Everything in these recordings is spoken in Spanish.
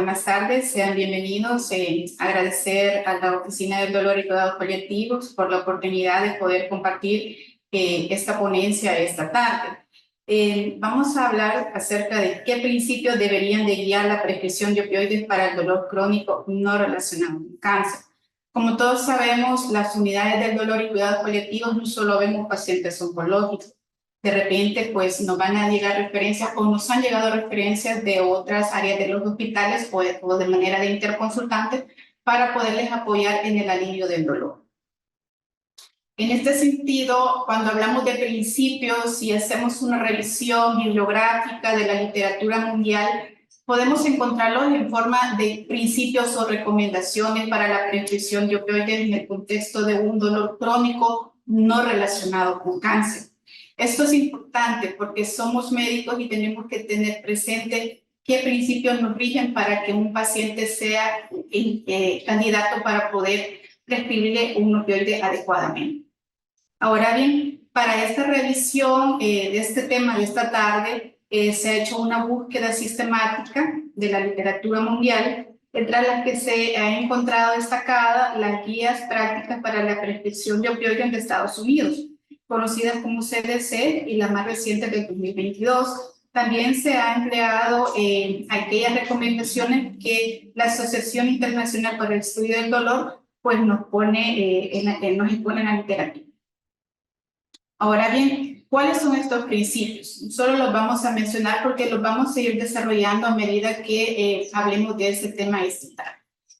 buenas tardes, sean bienvenidos. Agradecer a la Oficina del Dolor y Cuidados Paliativos por la oportunidad de poder compartir esta ponencia esta tarde. Vamos a hablar acerca de qué principios deberían de guiar la prescripción de opioides para el dolor crónico no relacionado con cáncer. Como todos sabemos, las unidades del dolor y cuidados paliativos no solo vemos pacientes oncológicos. De repente, pues nos van a llegar referencias o nos han llegado referencias de otras áreas de los hospitales o de manera de interconsultantes para poderles apoyar en el alivio del dolor. En este sentido, cuando hablamos de principios y hacemos una revisión bibliográfica de la literatura mundial, podemos encontrarlos en forma de principios o recomendaciones para la prescripción de opioides en el contexto de un dolor crónico no relacionado con cáncer. Esto es importante porque somos médicos y tenemos que tener presente qué principios nos rigen para que un paciente sea candidato para poder prescribirle un opioide adecuadamente. Ahora bien, para esta revisión de este tema de esta tarde, se ha hecho una búsqueda sistemática de la literatura mundial, entre las que se ha encontrado destacadas las guías prácticas para la prescripción de opioides de Estados Unidos, conocidas como CDC y la más reciente del 2022. También se han empleado aquellas recomendaciones que la Asociación Internacional para el Estudio del Dolor pues nos expone en la literatura. Ahora bien, ¿cuáles son estos principios? Solo los vamos a mencionar porque los vamos a ir desarrollando a medida que hablemos de este tema esta tarde.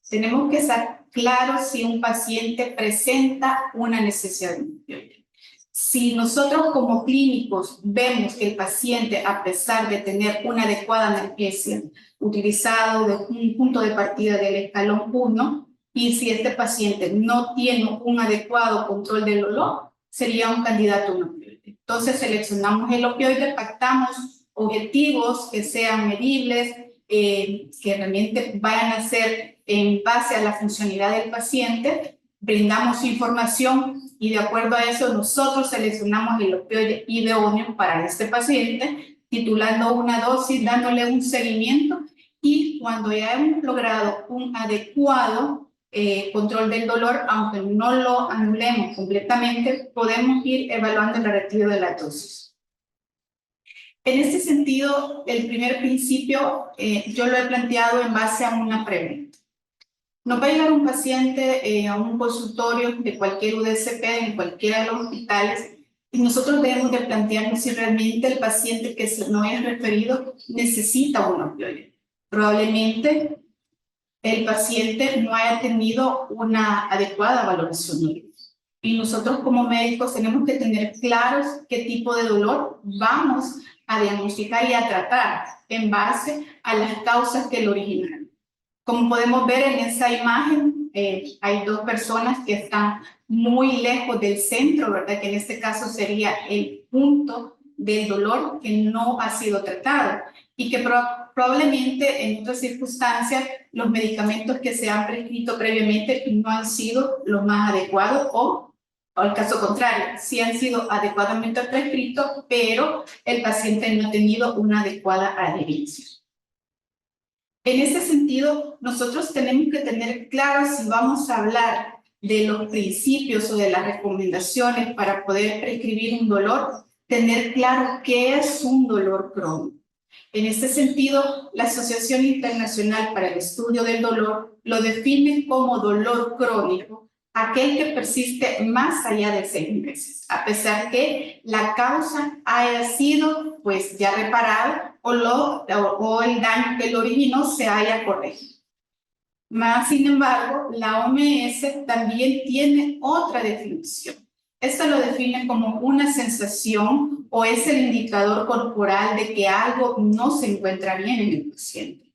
Tenemos que estar claros si un paciente presenta una necesidad de un opioide. Si nosotros como clínicos vemos que el paciente, a pesar de tener una adecuada analgesia, utilizado de un punto de partida del escalón 1, y si este paciente no tiene un adecuado control del dolor, sería un candidato a un opioide. Entonces seleccionamos el opioide, pactamos objetivos que sean medibles, que realmente vayan a ser en base a la funcionalidad del paciente, brindamos información y de acuerdo a eso nosotros seleccionamos el opioide idóneo para este paciente, titulando una dosis, dándole un seguimiento y cuando ya hemos logrado un adecuado control del dolor, aunque no lo anulemos completamente, podemos ir evaluando el retiro de la dosis. En este sentido, el primer principio yo lo he planteado en base a una pregunta. Nos va a llegar un paciente a un consultorio de cualquier UDCP, en cualquiera de los hospitales, y nosotros debemos de plantearnos si realmente el paciente que no es referido necesita un opioide. Probablemente el paciente no haya tenido una adecuada valoración. Y nosotros como médicos tenemos que tener claros qué tipo de dolor vamos a diagnosticar y a tratar en base a las causas que lo originaron. Como podemos ver en esa imagen, hay dos personas que están muy lejos del centro, ¿verdad? Que en este caso sería el punto del dolor que no ha sido tratado y que probablemente en otras circunstancias los medicamentos que se han prescrito previamente no han sido los más adecuados o al caso contrario, sí han sido adecuadamente prescritos, pero el paciente no ha tenido una adecuada adherencia. En este sentido, nosotros tenemos que tener claro si vamos a hablar de los principios o de las recomendaciones para poder prescribir un dolor, tener claro qué es un dolor crónico. En este sentido, la Asociación Internacional para el Estudio del Dolor lo define como dolor crónico, aquel que persiste más allá de 6 meses, a pesar que la causa haya sido pues ya reparada o el daño que lo originó se haya corregido. Más sin embargo, la OMS también tiene otra definición. Esto lo define como una sensación o es el indicador corporal de que algo no se encuentra bien en el paciente,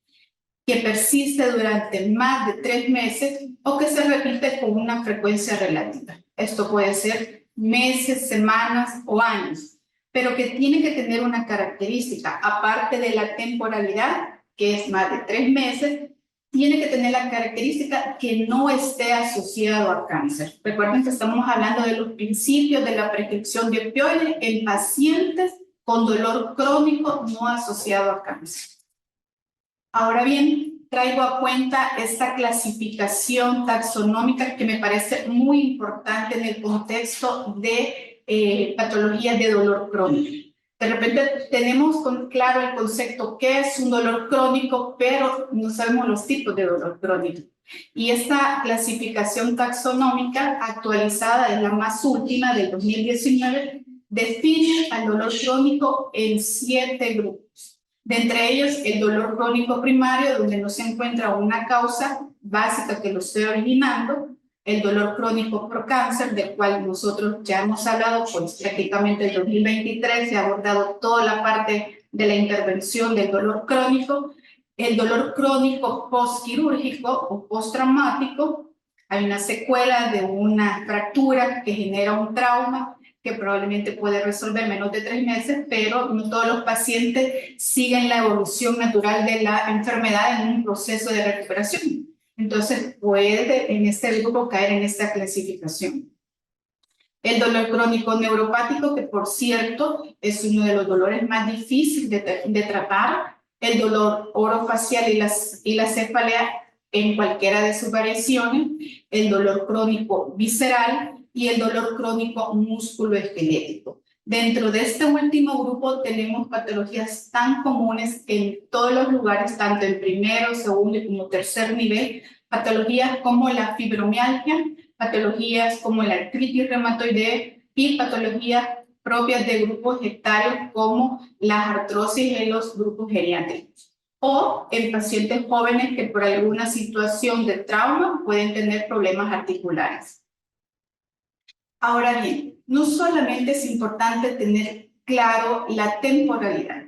que persiste durante más de 3 meses o que se repite con una frecuencia relativa. Esto puede ser meses, semanas o años, pero que tiene que tener una característica, aparte de la temporalidad, que es más de 3 meses, tiene que tener la característica que no esté asociado a cáncer. Recuerden que estamos hablando de los principios de la prescripción de opioides en pacientes con dolor crónico no asociado a cáncer. Ahora bien, traigo a cuenta esta clasificación taxonómica que me parece muy importante en el contexto de patologías de dolor crónico. De repente tenemos claro el concepto qué es un dolor crónico, pero no sabemos los tipos de dolor crónico. Y esta clasificación taxonómica actualizada, es la más última del 2019, define al dolor crónico en 7 grupos. De entre ellos, el dolor crónico primario, donde no se encuentra una causa básica que lo esté originando, el dolor crónico por cáncer, del cual nosotros ya hemos hablado, pues prácticamente el 2023 se ha abordado toda la parte de la intervención del dolor crónico, el dolor crónico postquirúrgico o postraumático, hay una secuela de una fractura que genera un trauma que probablemente puede resolver menos de 3 meses, pero no todos los pacientes siguen la evolución natural de la enfermedad en un proceso de recuperación. Entonces puede en este grupo caer en esta clasificación. El dolor crónico neuropático, que por cierto es uno de los dolores más difíciles de tratar, el dolor orofacial y la cefalea en cualquiera de sus variaciones, el dolor crónico visceral y el dolor crónico musculoesquelético. Dentro de este último grupo tenemos patologías tan comunes en todos los lugares, tanto en primero, segundo y como tercer nivel, patologías como la fibromialgia, patologías como la artritis reumatoidea y patologías propias de grupos etarios como las artrosis en los grupos geriátricos. O en pacientes jóvenes que por alguna situación de trauma pueden tener problemas articulares. Ahora bien, no solamente es importante tener claro la temporalidad.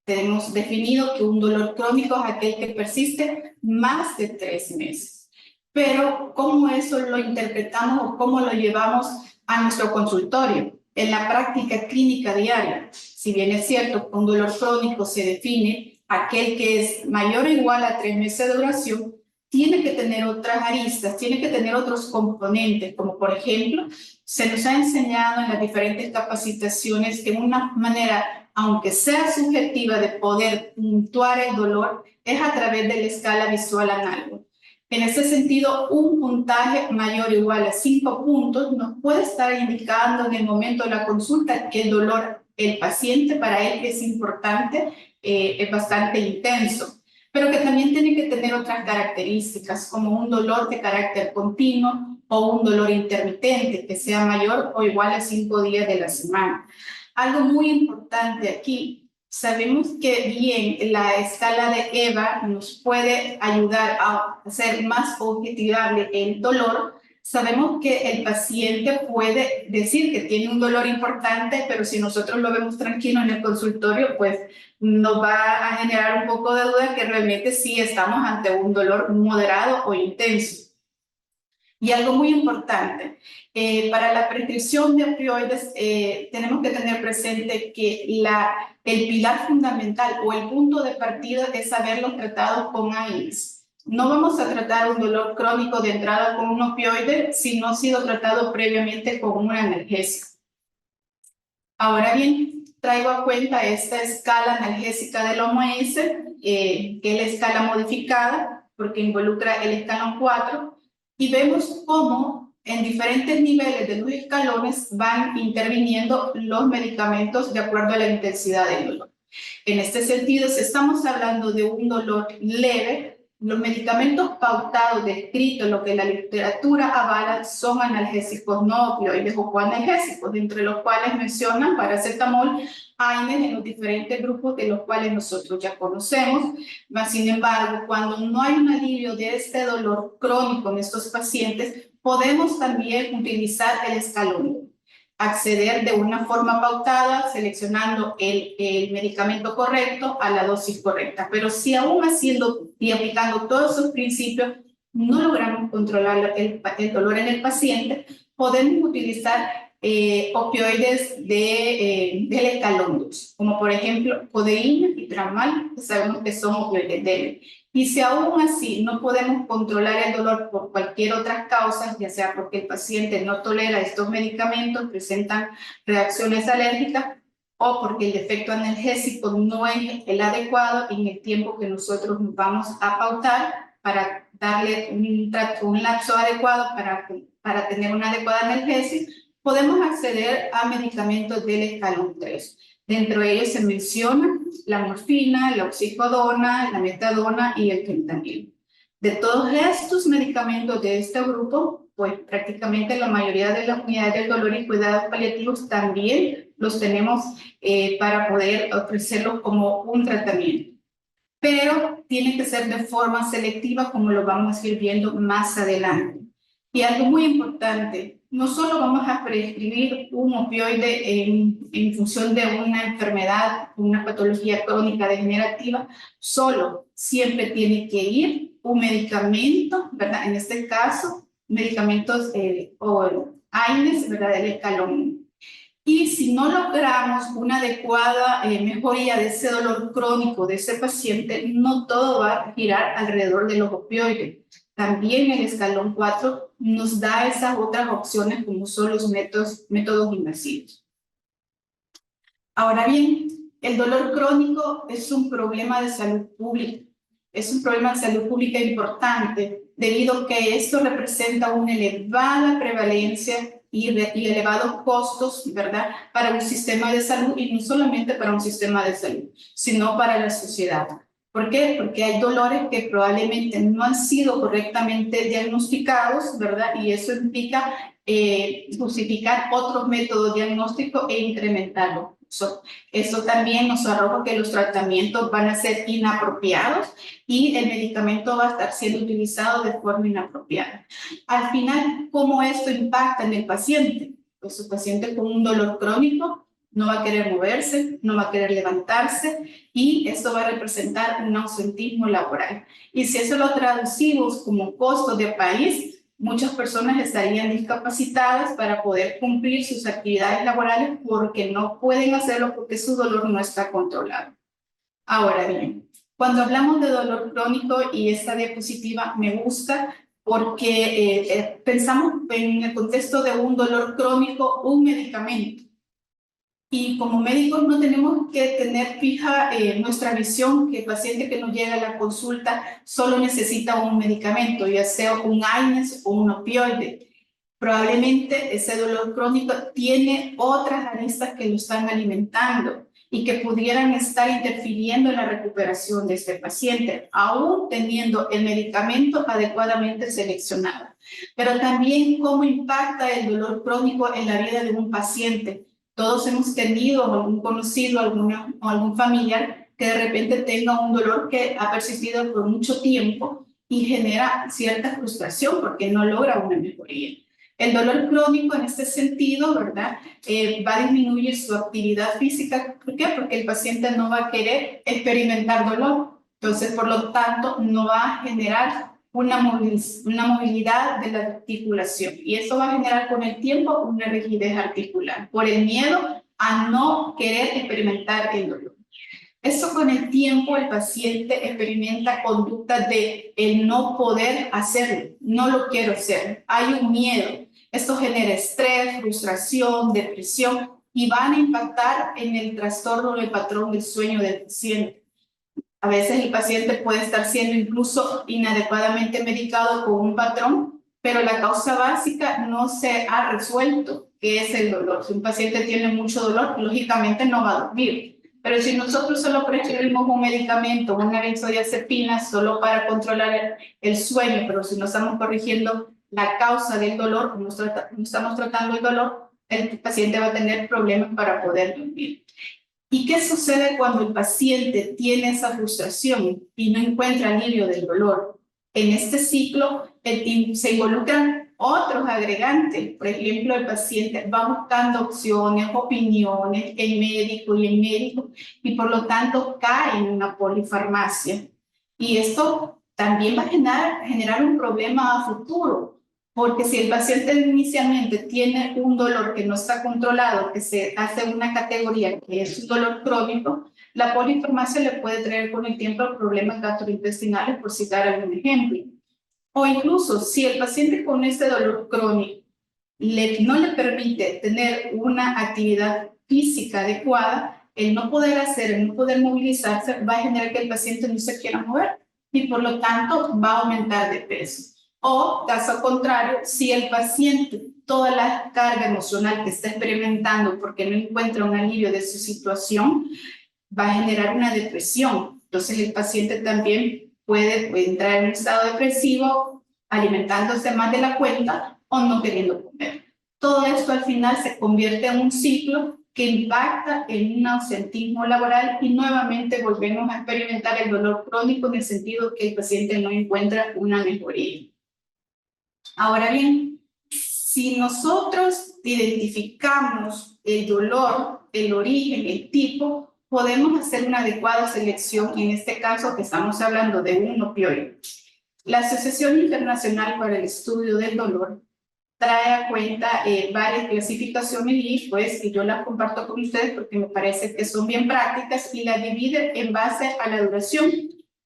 Tenemos definido que un dolor crónico es aquel que persiste más de 3 meses. Pero ¿cómo eso lo interpretamos o cómo lo llevamos a nuestro consultorio? En la práctica clínica diaria, si bien es cierto que un dolor crónico se define aquel que es mayor o igual a 3 meses de duración, tiene que tener otras aristas, tiene que tener otros componentes, como por ejemplo, se nos ha enseñado en las diferentes capacitaciones que una manera, aunque sea subjetiva, de poder puntuar el dolor es a través de la escala visual análoga. En ese sentido, un puntaje mayor o igual a 5 puntos nos puede estar indicando en el momento de la consulta que el dolor, el paciente, para él es importante, es bastante intenso, pero que también tiene que tener otras características, como un dolor de carácter continuo o un dolor intermitente, que sea mayor o igual a 5 días de la semana. Algo muy importante aquí, sabemos que bien la escala de EVA nos puede ayudar a hacer más objetivable el dolor. Sabemos que el paciente puede decir que tiene un dolor importante, pero si nosotros lo vemos tranquilo en el consultorio, pues nos va a generar un poco de duda que realmente sí estamos ante un dolor moderado o intenso. Y algo muy importante, para la prescripción de opioides tenemos que tener presente que el pilar fundamental o el punto de partida es haberlos tratado con AINES. No vamos a tratar un dolor crónico de entrada con un opioide si no ha sido tratado previamente con un analgésico. Ahora bien, traigo a cuenta esta escala analgésica del OMS, que es la escala modificada, porque involucra el escalón 4, y vemos cómo en diferentes niveles de los escalones van interviniendo los medicamentos de acuerdo a la intensidad del dolor. En este sentido, si estamos hablando de un dolor leve, los medicamentos pautados, descritos, lo que la literatura avala, son analgésicos no opioides o coanalgésicos, entre los cuales mencionan paracetamol, AINES en los diferentes grupos de los cuales nosotros ya conocemos. Mas, sin embargo, cuando no hay un alivio de este dolor crónico en estos pacientes, podemos también utilizar el escalón, acceder de una forma pautada, seleccionando el medicamento correcto a la dosis correcta. Pero si aún haciendo y aplicando todos esos principios no logramos controlar el dolor en el paciente, podemos utilizar opioides del escalón 2, como por ejemplo codeína y tramal, que sabemos que son opioides débiles. Y si aún así no podemos controlar el dolor por cualquier otra causa, ya sea porque el paciente no tolera estos medicamentos, presentan reacciones alérgicas, o porque el efecto analgésico no es el adecuado en el tiempo que nosotros nos vamos a pautar para darle un lapso adecuado para tener una adecuada analgesia, podemos acceder a medicamentos del escalón 3. Dentro de ellos se menciona la morfina, la oxicodona, la metadona y el fentanilo. De todos estos medicamentos de este grupo, pues prácticamente la mayoría de las unidades del dolor y cuidados paliativos también los tenemos para poder ofrecerlos como un tratamiento. Pero tiene que ser de forma selectiva, como lo vamos a ir viendo más adelante. Y algo muy importante, no solo vamos a prescribir un opioide en función de una enfermedad, una patología crónica degenerativa, solo siempre tiene que ir un medicamento, ¿verdad? En este caso, medicamentos o AINES, ¿verdad? Del escalón. Y si no logramos una adecuada mejoría de ese dolor crónico de ese paciente, no todo va a girar alrededor de los opioides. También el escalón 4 nos da esas otras opciones como son los métodos invasivos. Ahora bien, el dolor crónico es un problema de salud pública. Es un problema de salud pública importante debido a que esto representa una elevada prevalencia y elevados costos, ¿verdad?, para un sistema de salud, y no solamente para un sistema de salud, sino para la sociedad. ¿Por qué? Porque hay dolores que probablemente no han sido correctamente diagnosticados, ¿verdad? Y eso implica justificar otros métodos diagnósticos e incrementarlo. Eso también nos arroja que los tratamientos van a ser inapropiados y el medicamento va a estar siendo utilizado de forma inapropiada. Al final, ¿cómo esto impacta en el paciente? Pues el paciente con un dolor crónico no va a querer moverse, no va a querer levantarse y esto va a representar un ausentismo laboral. Y si eso lo traducimos como costo de país, muchas personas estarían discapacitadas para poder cumplir sus actividades laborales porque no pueden hacerlo porque su dolor no está controlado. Ahora bien, cuando hablamos de dolor crónico, y esta diapositiva me gusta porque pensamos en el contexto de un dolor crónico, un medicamento. Y como médicos no tenemos que tener fija nuestra visión que el paciente que nos llega a la consulta solo necesita un medicamento, ya sea un AINES o un opioide. Probablemente ese dolor crónico tiene otras aristas que lo están alimentando y que pudieran estar interfiriendo en la recuperación de este paciente, aún teniendo el medicamento adecuadamente seleccionado. Pero también cómo impacta el dolor crónico en la vida de un paciente. Todos hemos tenido algún conocido o algún familiar que de repente tenga un dolor que ha persistido por mucho tiempo y genera cierta frustración porque no logra una mejoría. El dolor crónico en este sentido, ¿verdad? Va a disminuir su actividad física. ¿Por qué? Porque el paciente no va a querer experimentar dolor. Entonces, por lo tanto, no va a generar una movilidad de la articulación. Y eso va a generar con el tiempo una rigidez articular por el miedo a no querer experimentar el dolor. Eso con el tiempo el paciente experimenta conductas de el no poder hacerlo, no lo quiero hacer, hay un miedo. Esto genera estrés, frustración, depresión y van a impactar en el trastorno del patrón del sueño del paciente. A veces el paciente puede estar siendo incluso inadecuadamente medicado con un patrón, pero la causa básica no se ha resuelto, que es el dolor. Si un paciente tiene mucho dolor, lógicamente no va a dormir. Pero si nosotros solo prescribimos un medicamento, una benzodiazepina, solo para controlar el sueño, pero si no estamos corrigiendo la causa del dolor, no estamos tratando el dolor, el paciente va a tener problemas para poder dormir. ¿Y qué sucede cuando el paciente tiene esa frustración y no encuentra alivio del dolor? En este ciclo se involucran otros agregantes. Por ejemplo, el paciente va buscando opciones, opiniones en médico y en médico, y por lo tanto cae en una polifarmacia. Y esto también va a generar un problema a futuro, porque si el paciente inicialmente tiene un dolor que no está controlado, que se hace una categoría que es un dolor crónico, la polifarmacia le puede traer con el tiempo problemas gastrointestinales, por citar algún ejemplo. O incluso si el paciente con este dolor crónico no le permite tener una actividad física adecuada, el no poder hacer, el no poder movilizarse, va a generar que el paciente no se quiera mover y por lo tanto va a aumentar de peso. O, caso contrario, si el paciente, toda la carga emocional que está experimentando porque no encuentra un alivio de su situación, va a generar una depresión. Entonces el paciente también puede entrar en un estado depresivo, alimentándose más de la cuenta o no queriendo comer. Todo esto al final se convierte en un ciclo que impacta en un ausentismo laboral y nuevamente volvemos a experimentar el dolor crónico en el sentido que el paciente no encuentra una mejoría. Ahora bien, si nosotros identificamos el dolor, el origen, el tipo, podemos hacer una adecuada selección, en este caso que estamos hablando de un opioide. La Asociación Internacional para el Estudio del Dolor trae a cuenta varias clasificaciones y pues yo las comparto con ustedes porque me parece que son bien prácticas y las divide en base a la duración,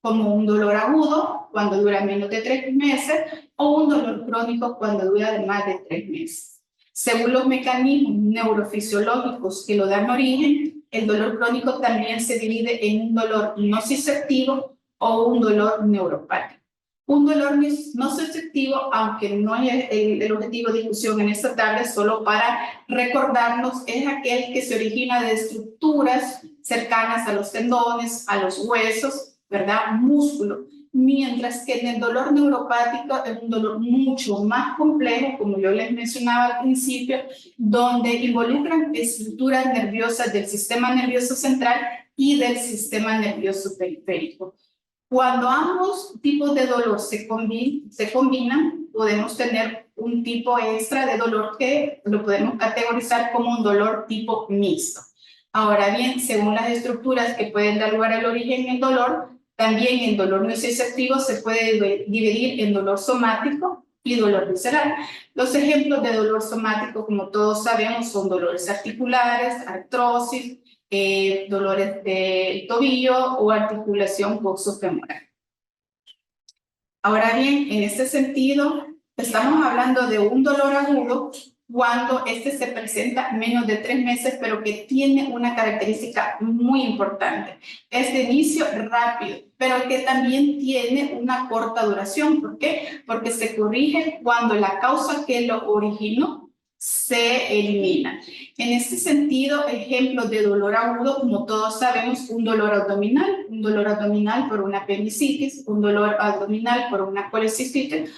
como un dolor agudo cuando dura menos de 3 meses o un dolor crónico cuando dura más de 3 meses. Según los mecanismos neurofisiológicos que lo dan origen, el dolor crónico también se divide en un dolor nociceptivo o un dolor neuropático. Un dolor nociceptivo, aunque no es el objetivo de discusión en esta tarde, solo para recordarnos, es aquel que se origina de estructuras cercanas a los tendones, a los huesos, ¿verdad? Músculo. Mientras que en el dolor neuropático es un dolor mucho más complejo, como yo les mencionaba al principio, donde involucran estructuras nerviosas del sistema nervioso central y del sistema nervioso periférico. Cuando ambos tipos de dolor se combinan, podemos tener un tipo extra de dolor que lo podemos categorizar como un dolor tipo mixto. Ahora bien, según las estructuras que pueden dar lugar al origen del dolor, también el dolor nociceptivo se puede dividir en dolor somático y dolor visceral. Los ejemplos de dolor somático, como todos sabemos, son dolores articulares, artrosis, dolores de tobillo o articulación coxofemoral. Ahora bien, en este sentido, estamos hablando de un dolor agudo cuando este se presenta menos de 3 meses, pero que tiene una característica muy importante. Es de inicio rápido, pero que también tiene una corta duración. ¿Por qué? Porque se corrige cuando la causa que lo originó se elimina. En este sentido, ejemplos de dolor agudo, como todos sabemos, un dolor abdominal por una apendicitis, un dolor abdominal por una colecistitis.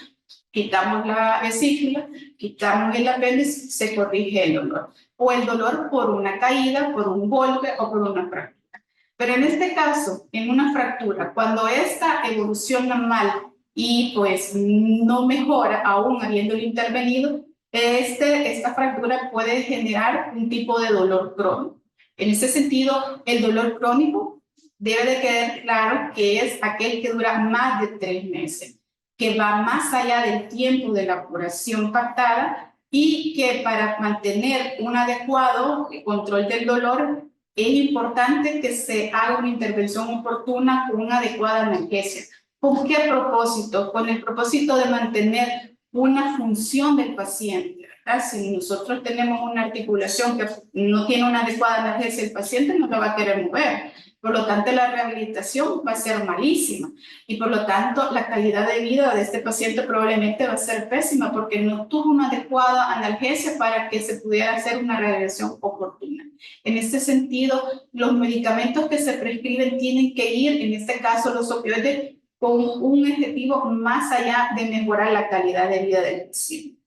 Quitamos la vesícula, quitamos el apéndice, se corrige el dolor. O el dolor por una caída, por un golpe o por una fractura. Pero en este caso, en una fractura, cuando esta evoluciona mal y pues no mejora, aún habiéndolo intervenido, esta fractura puede generar un tipo de dolor crónico. En ese sentido, el dolor crónico debe de quedar claro que es aquel que dura más de 3 meses, que va más allá del tiempo de la curación pactada y que para mantener un adecuado control del dolor es importante que se haga una intervención oportuna con una adecuada analgesia. ¿Con qué propósito? Con el propósito de mantener una función del paciente, ¿verdad? Si nosotros tenemos una articulación que no tiene una adecuada analgesia, el paciente no lo va a querer mover. Por lo tanto, la rehabilitación va a ser malísima y por lo tanto la calidad de vida de este paciente probablemente va a ser pésima porque no tuvo una adecuada analgesia para que se pudiera hacer una rehabilitación oportuna. En este sentido, los medicamentos que se prescriben tienen que ir, en este caso los opioides, con un objetivo más allá de mejorar la calidad de vida del paciente.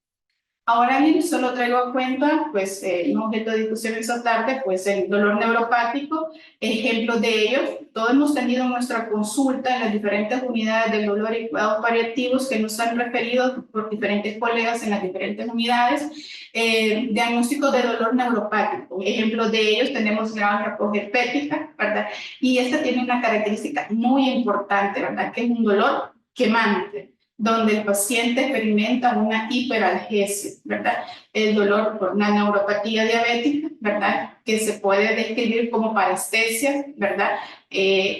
Ahora bien, solo traigo a cuenta, pues, un objeto de discusión esta tarde, pues, el dolor neuropático, ejemplos de ellos. Todos hemos tenido nuestra consulta en las diferentes unidades del dolor y cuidados paliativos que nos han referido por diferentes colegas en las diferentes unidades. Diagnóstico de dolor neuropático. Ejemplos de ellos tenemos neuralgia herpética, ¿verdad? Y esta tiene una característica muy importante, ¿verdad? Que es un dolor quemante, donde el paciente experimenta una hiperalgesia, ¿verdad? El dolor por una neuropatía diabética, ¿verdad? Que se puede describir como parestesia, ¿verdad?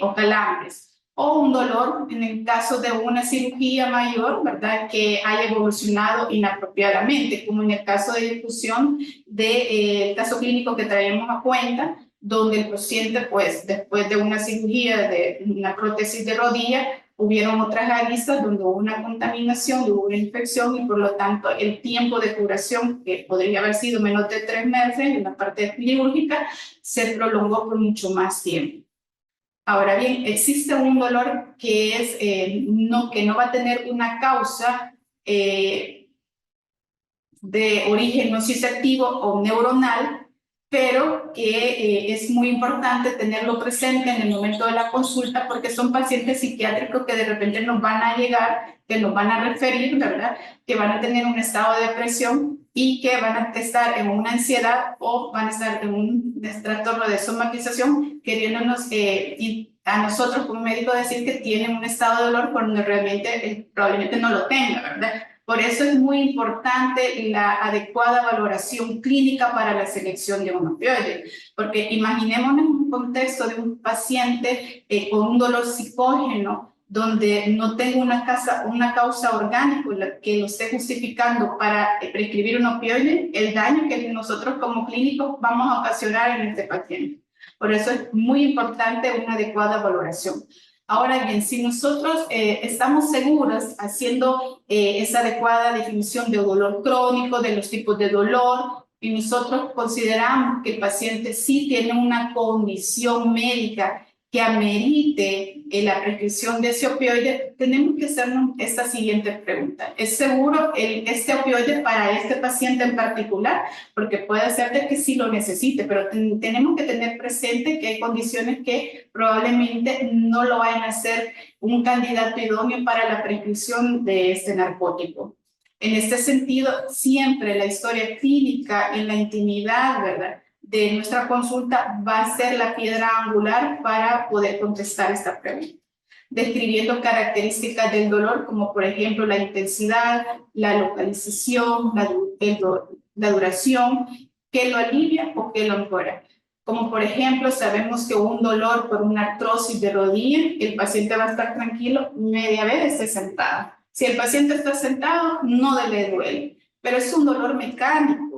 O calambres. o un dolor en el caso de una cirugía mayor, ¿verdad?, que haya evolucionado inapropiadamente, como en el caso de discusión del caso clínico que traemos a cuenta, donde el paciente, pues, después de una cirugía de una prótesis de rodilla, hubieron otras aristas donde hubo una contaminación, hubo una infección y por lo tanto el tiempo de curación, que podría haber sido menos de 3 meses en la parte quirúrgica, se prolongó por mucho más tiempo. Ahora bien, existe un dolor que es que no va a tener una causa de origen nociceptivo o neuronal, pero que es muy importante tenerlo presente en el momento de la consulta porque son pacientes psiquiátricos que de repente nos van a llegar, que nos van a referir, ¿verdad?, que van a tener un estado de depresión y que van a estar en una ansiedad o van a estar en un trastorno de somatización, queriéndonos a nosotros como médicos decir que tienen un estado de dolor cuando realmente probablemente no lo tenga, ¿verdad? Por eso es muy importante la adecuada valoración clínica para la selección de un opioide, porque imaginémonos en un contexto de un paciente con un dolor psicógeno, donde no tengo una causa orgánica que lo esté justificando para prescribir un opioide, el daño que nosotros como clínicos vamos a ocasionar en este paciente. Por eso es muy importante una adecuada valoración. Ahora bien, si nosotros estamos seguros haciendo esa adecuada definición de dolor crónico, de los tipos de dolor, y nosotros consideramos que el paciente sí tiene una condición médica que amerite la prescripción de ese opioide, tenemos que hacernos esta siguiente pregunta. ¿Es seguro este opioide para este paciente en particular? Porque puede ser de que sí lo necesite, pero tenemos que tener presente que hay condiciones que probablemente no lo vayan a ser un candidato idóneo para la prescripción de este narcótico. En este sentido, siempre la historia clínica en la intimidad, ¿verdad?, de nuestra consulta va a ser la piedra angular para poder contestar esta pregunta, describiendo características del dolor como por ejemplo la intensidad, la localización, la duración, que lo alivia o que lo empeora. Como por ejemplo, sabemos que un dolor por una artrosis de rodilla, el paciente va a estar tranquilo media vez esté sentado. Si el paciente está sentado, no le duele, pero es un dolor mecánico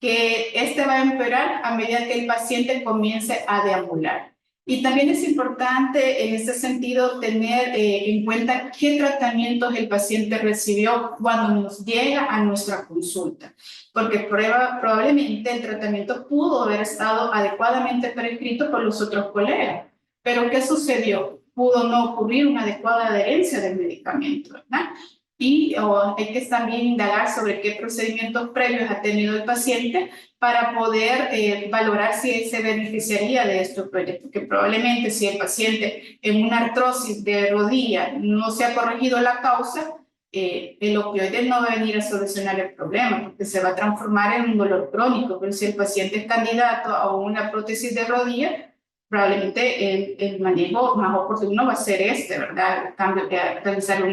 que va a empeorar a medida que el paciente comience a deambular. Y también es importante en este sentido tener en cuenta qué tratamientos el paciente recibió cuando nos llega a nuestra consulta, porque probablemente el tratamiento pudo haber estado adecuadamente prescrito por los otros colegas, pero ¿qué sucedió? Pudo no ocurrir una adecuada adherencia del medicamento, ¿verdad? Y hay que también indagar sobre qué procedimientos previos ha tenido el paciente para poder valorar si se beneficiaría de estos proyectos, porque probablemente si el paciente en una artrosis de rodilla no se ha corregido la causa, el opioide no va a venir a solucionar el problema, porque se va a transformar en un dolor crónico, pero si el paciente es candidato a una prótesis de rodilla, probablemente el manejo más oportuno va a ser ¿verdad? Realizar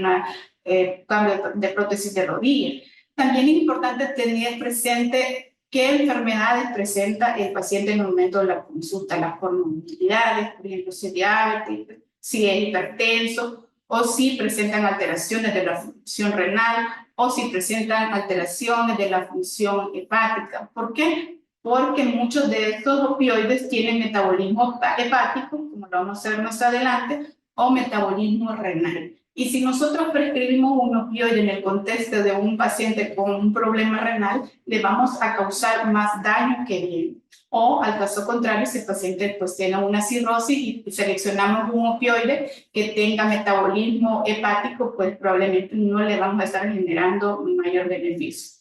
cambio de prótesis de rodilla. También es importante tener presente qué enfermedades presenta el paciente en el momento de la consulta, las comorbilidades, por ejemplo, si es diabético, si es hipertenso, o si presentan alteraciones de la función renal, o si presentan alteraciones de la función hepática. ¿Por qué? Porque muchos de estos opioides tienen metabolismo hepático, como lo vamos a ver más adelante, o metabolismo renal. Y si nosotros prescribimos un opioide en el contexto de un paciente con un problema renal, le vamos a causar más daño que bien. O al caso contrario, si el paciente pues tiene una cirrosis y seleccionamos un opioide que tenga metabolismo hepático, pues probablemente no le vamos a estar generando un mayor beneficio.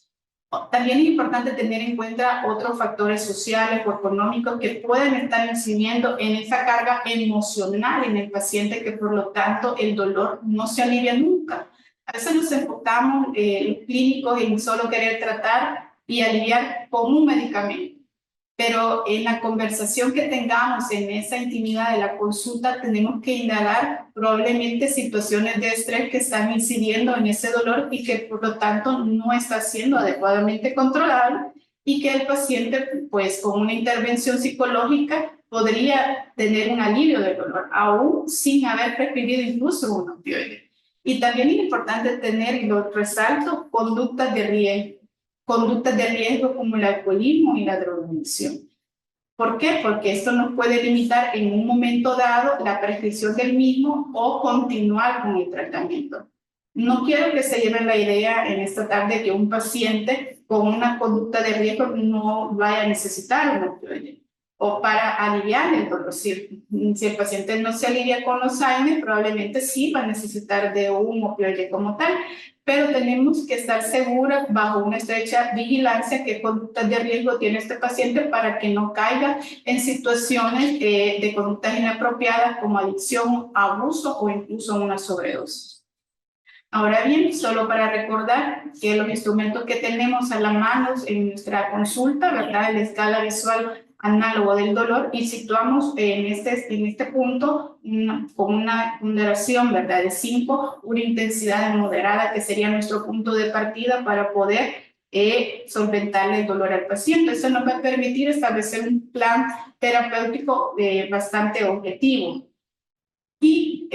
También es importante tener en cuenta otros factores sociales o económicos que pueden estar incidiendo en esa carga emocional en el paciente, que por lo tanto el dolor no se alivia nunca. A veces nos enfocamos los clínicos en solo querer tratar y aliviar con un medicamento, pero en la conversación que tengamos en esa intimidad de la consulta tenemos que indagar probablemente situaciones de estrés que están incidiendo en ese dolor y que por lo tanto no está siendo adecuadamente controlado, y que el paciente pues con una intervención psicológica podría tener un alivio del dolor, aún sin haber prescribido incluso un opioide. Y también es importante tener, y lo resalto, conductas de riesgo como el alcoholismo y la drogadicción. ¿Por qué? Porque esto nos puede limitar en un momento dado la prescripción del mismo o continuar con el tratamiento. No quiero que se lleven la idea en esta tarde que un paciente con una conducta de riesgo no vaya a necesitar un opioide o para aliviar el dolor. Si el paciente no se alivia con los AINES, probablemente sí va a necesitar de un opioide como tal, pero tenemos que estar seguros bajo una estrecha vigilancia qué conductas de riesgo tiene este paciente para que no caiga en situaciones de conductas inapropiadas como adicción, abuso o incluso una sobredosis. Ahora bien, solo para recordar que los instrumentos que tenemos a la mano en nuestra consulta, ¿verdad? La escala visual análogo del dolor, y situamos en este punto con una ponderación, ¿verdad? De 5, una intensidad moderada, que sería nuestro punto de partida para poder solventar el dolor al paciente. Eso nos va a permitir establecer un plan terapéutico bastante objetivo. Y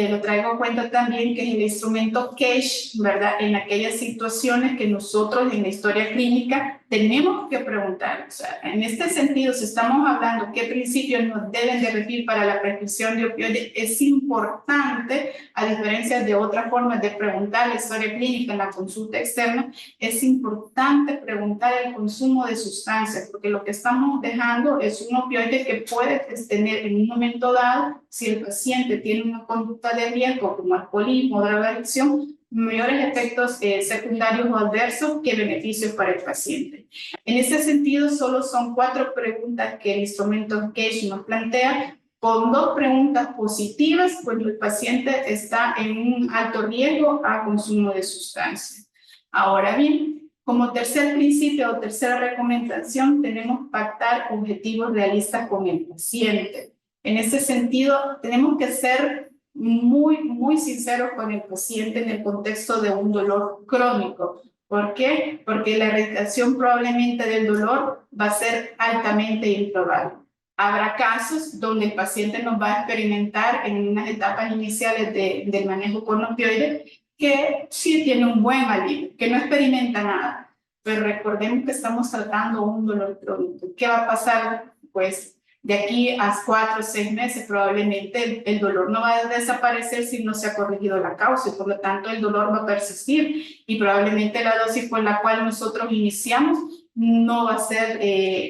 lo traigo a cuenta también, que es el instrumento CAGE, ¿verdad? En aquellas situaciones que nosotros en la historia clínica tenemos que preguntar. O sea, en este sentido, si estamos hablando qué principios nos deben de regir para la prescripción de opioides, es importante, a diferencia de otras formas de preguntar la historia clínica en la consulta externa, es importante preguntar el consumo de sustancias, porque lo que estamos dejando es un opioide que puede tener en un momento dado, si el paciente tiene una conducta de riesgo como alcoholismo o drogadicción, mayores efectos secundarios o adversos que beneficios para el paciente. En ese sentido, solo son 4 preguntas que el instrumento CAGE nos plantea, con 2 preguntas positivas cuando el paciente está en un alto riesgo a consumo de sustancias. Ahora bien, como tercer principio o tercera recomendación, tenemos pactar objetivos realistas con el paciente. En ese sentido, tenemos que ser muy sinceros con el paciente en el contexto de un dolor crónico. ¿Por qué? Porque la erradicación probablemente del dolor va a ser altamente improbable. Habrá casos donde el paciente nos va a experimentar en unas etapas iniciales del manejo con opioides que sí tiene un buen alivio, que no experimenta nada. Pero recordemos que estamos tratando un dolor crónico. ¿Qué va a pasar? Pues de aquí a 4 o 6 meses probablemente el dolor no va a desaparecer si no se ha corregido la causa, y por lo tanto el dolor va a persistir, y probablemente la dosis con la cual nosotros iniciamos no va a ser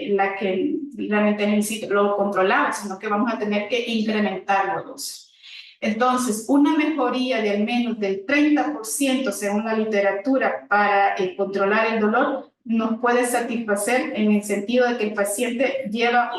la que realmente necesita lo controlado, sino que vamos a tener que incrementar la dosis. Entonces, una mejoría de al menos del 30% según la literatura para controlar el dolor nos puede satisfacer en el sentido de que el paciente lleva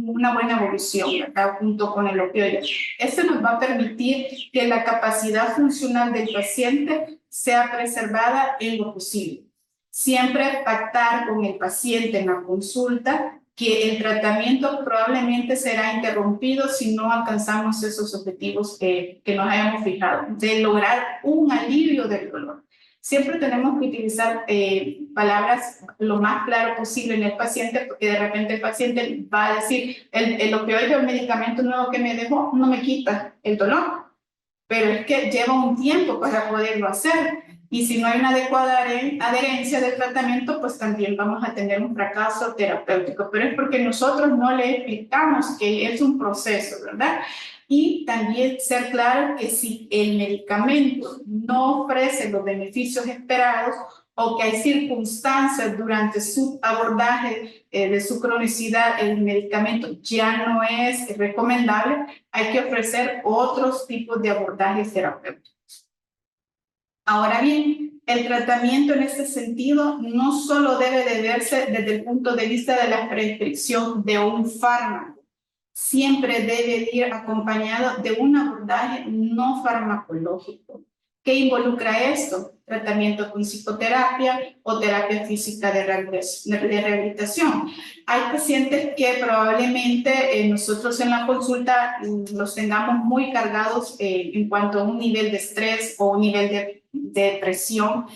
una buena evolución, ¿verdad? Junto con el opioide. Esto nos va a permitir que la capacidad funcional del paciente sea preservada en lo posible. Siempre pactar con el paciente en la consulta que el tratamiento probablemente será interrumpido si no alcanzamos esos objetivos que nos hayamos fijado, de lograr un alivio del dolor. Siempre tenemos que utilizar palabras lo más claro posible en el paciente, porque de repente el paciente va a decir, el opioide o el medicamento nuevo que me dejó no me quita el dolor, pero es que lleva un tiempo para poderlo hacer. Y si no hay una adecuada adherencia del tratamiento, pues también vamos a tener un fracaso terapéutico. Pero es porque nosotros no le explicamos que es un proceso, ¿verdad? Y también ser claro que si el medicamento no ofrece los beneficios esperados, o que hay circunstancias durante su abordaje de su cronicidad, el medicamento ya no es recomendable, hay que ofrecer otros tipos de abordajes terapéuticos. Ahora bien, el tratamiento en este sentido no solo debe de verse desde el punto de vista de la prescripción de un fármaco, siempre debe ir acompañado de un abordaje no farmacológico. ¿Qué involucra esto? Tratamiento con psicoterapia o terapia física de rehabilitación. Hay pacientes que probablemente nosotros en la consulta los tengamos muy cargados en cuanto a un nivel de estrés o un nivel de depresión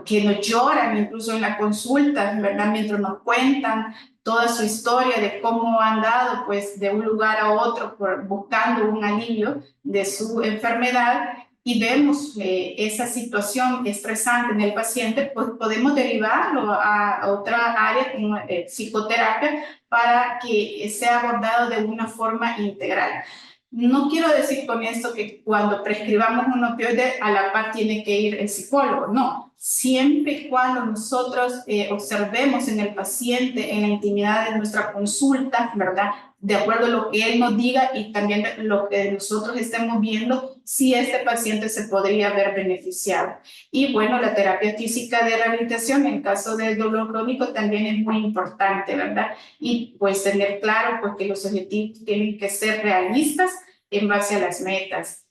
que nos lloran incluso en la consulta, ¿verdad? Mientras nos cuentan toda su historia de cómo han dado pues de un lugar a otro buscando un alivio de su enfermedad, y vemos esa situación estresante en el paciente, pues podemos derivarlo a otra área como psicoterapia para que sea abordado de una forma integral. No quiero decir con esto que cuando prescribamos un opioide a la par tiene que ir el psicólogo, no. Siempre y cuando nosotros observemos en el paciente, en la intimidad de nuestra consulta, ¿verdad? De acuerdo a lo que él nos diga y también lo que nosotros estemos viendo, si este paciente se podría ver beneficiado. Y bueno, la terapia física de rehabilitación en caso del dolor crónico también es muy importante, ¿verdad? Y pues tener claro pues, que los objetivos tienen que ser realistas en base a las metas.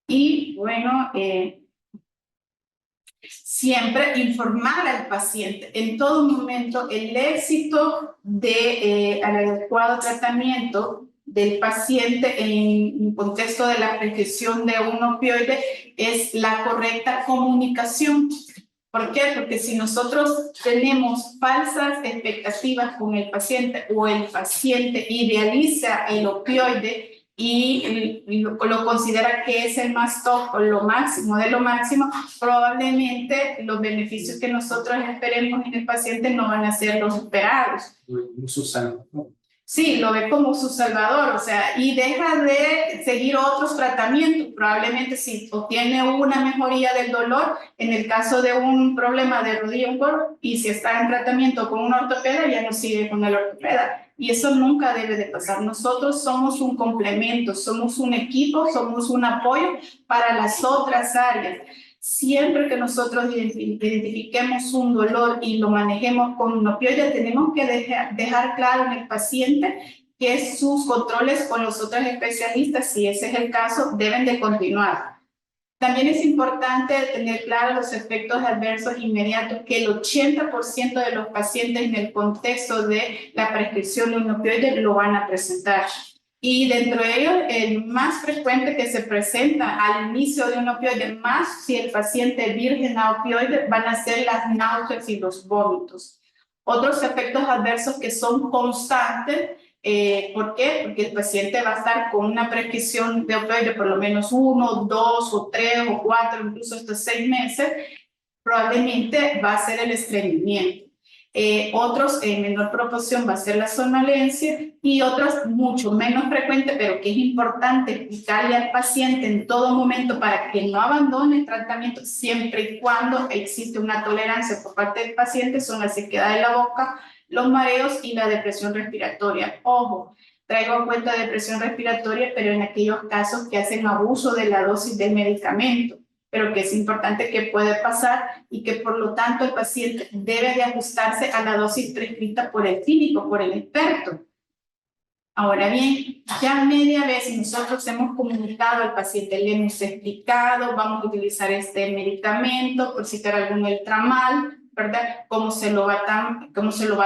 Y bueno, siempre informar al paciente en todo momento el éxito de al adecuado tratamiento del paciente en un contexto de la prescripción de un opioide es la correcta comunicación. ¿Por qué? Porque si nosotros tenemos falsas expectativas con el paciente o el paciente idealiza el opioide y lo considera que es el más top o lo máximo de lo máximo, probablemente los beneficios que nosotros esperemos en el paciente no van a ser los esperados. Sí, lo ve como su salvador, o sea, y deja de seguir otros tratamientos. Probablemente si obtiene una mejoría del dolor, en el caso de un problema de rodilla y si está en tratamiento con una ortopeda, ya no sigue con el ortopeda. Y eso nunca debe de pasar. Nosotros somos un complemento, somos un equipo, somos un apoyo para las otras áreas. Siempre que nosotros identifiquemos un dolor y lo manejemos con un opioide, tenemos que dejar claro en el paciente que sus controles con los otros especialistas, si ese es el caso, deben de continuar. También es importante tener claro los efectos adversos inmediatos que el 80% de los pacientes en el contexto de la prescripción de un opioide lo van a presentar. Y dentro de ellos, el más frecuente que se presenta al inicio de un opioide, más si el paciente es virgen a opioide, van a ser las náuseas y los vómitos. Otros efectos adversos que son constantes, ¿por qué? Porque el paciente va a estar con una prescripción de opioide por lo menos 1, 2 o 3 o 4, incluso hasta 6 meses, probablemente va a ser el estreñimiento. Otros en menor proporción va a ser la somnolencia y otros mucho menos frecuentes, pero que es importante explicarle al paciente en todo momento para que no abandone el tratamiento siempre y cuando existe una tolerancia por parte del paciente, son la sequedad de la boca, los mareos y la depresión respiratoria. Ojo, traigo en cuenta depresión respiratoria, pero en aquellos casos que hacen abuso de la dosis del medicamento, pero que es importante que puede pasar y que por lo tanto el paciente debe de ajustarse a la dosis prescrita por el clínico, por el experto. Ahora bien, ya media vez nosotros hemos comunicado al paciente, le hemos explicado, vamos a utilizar este medicamento, por citar alguno el tramal, ¿verdad? Cómo se lo va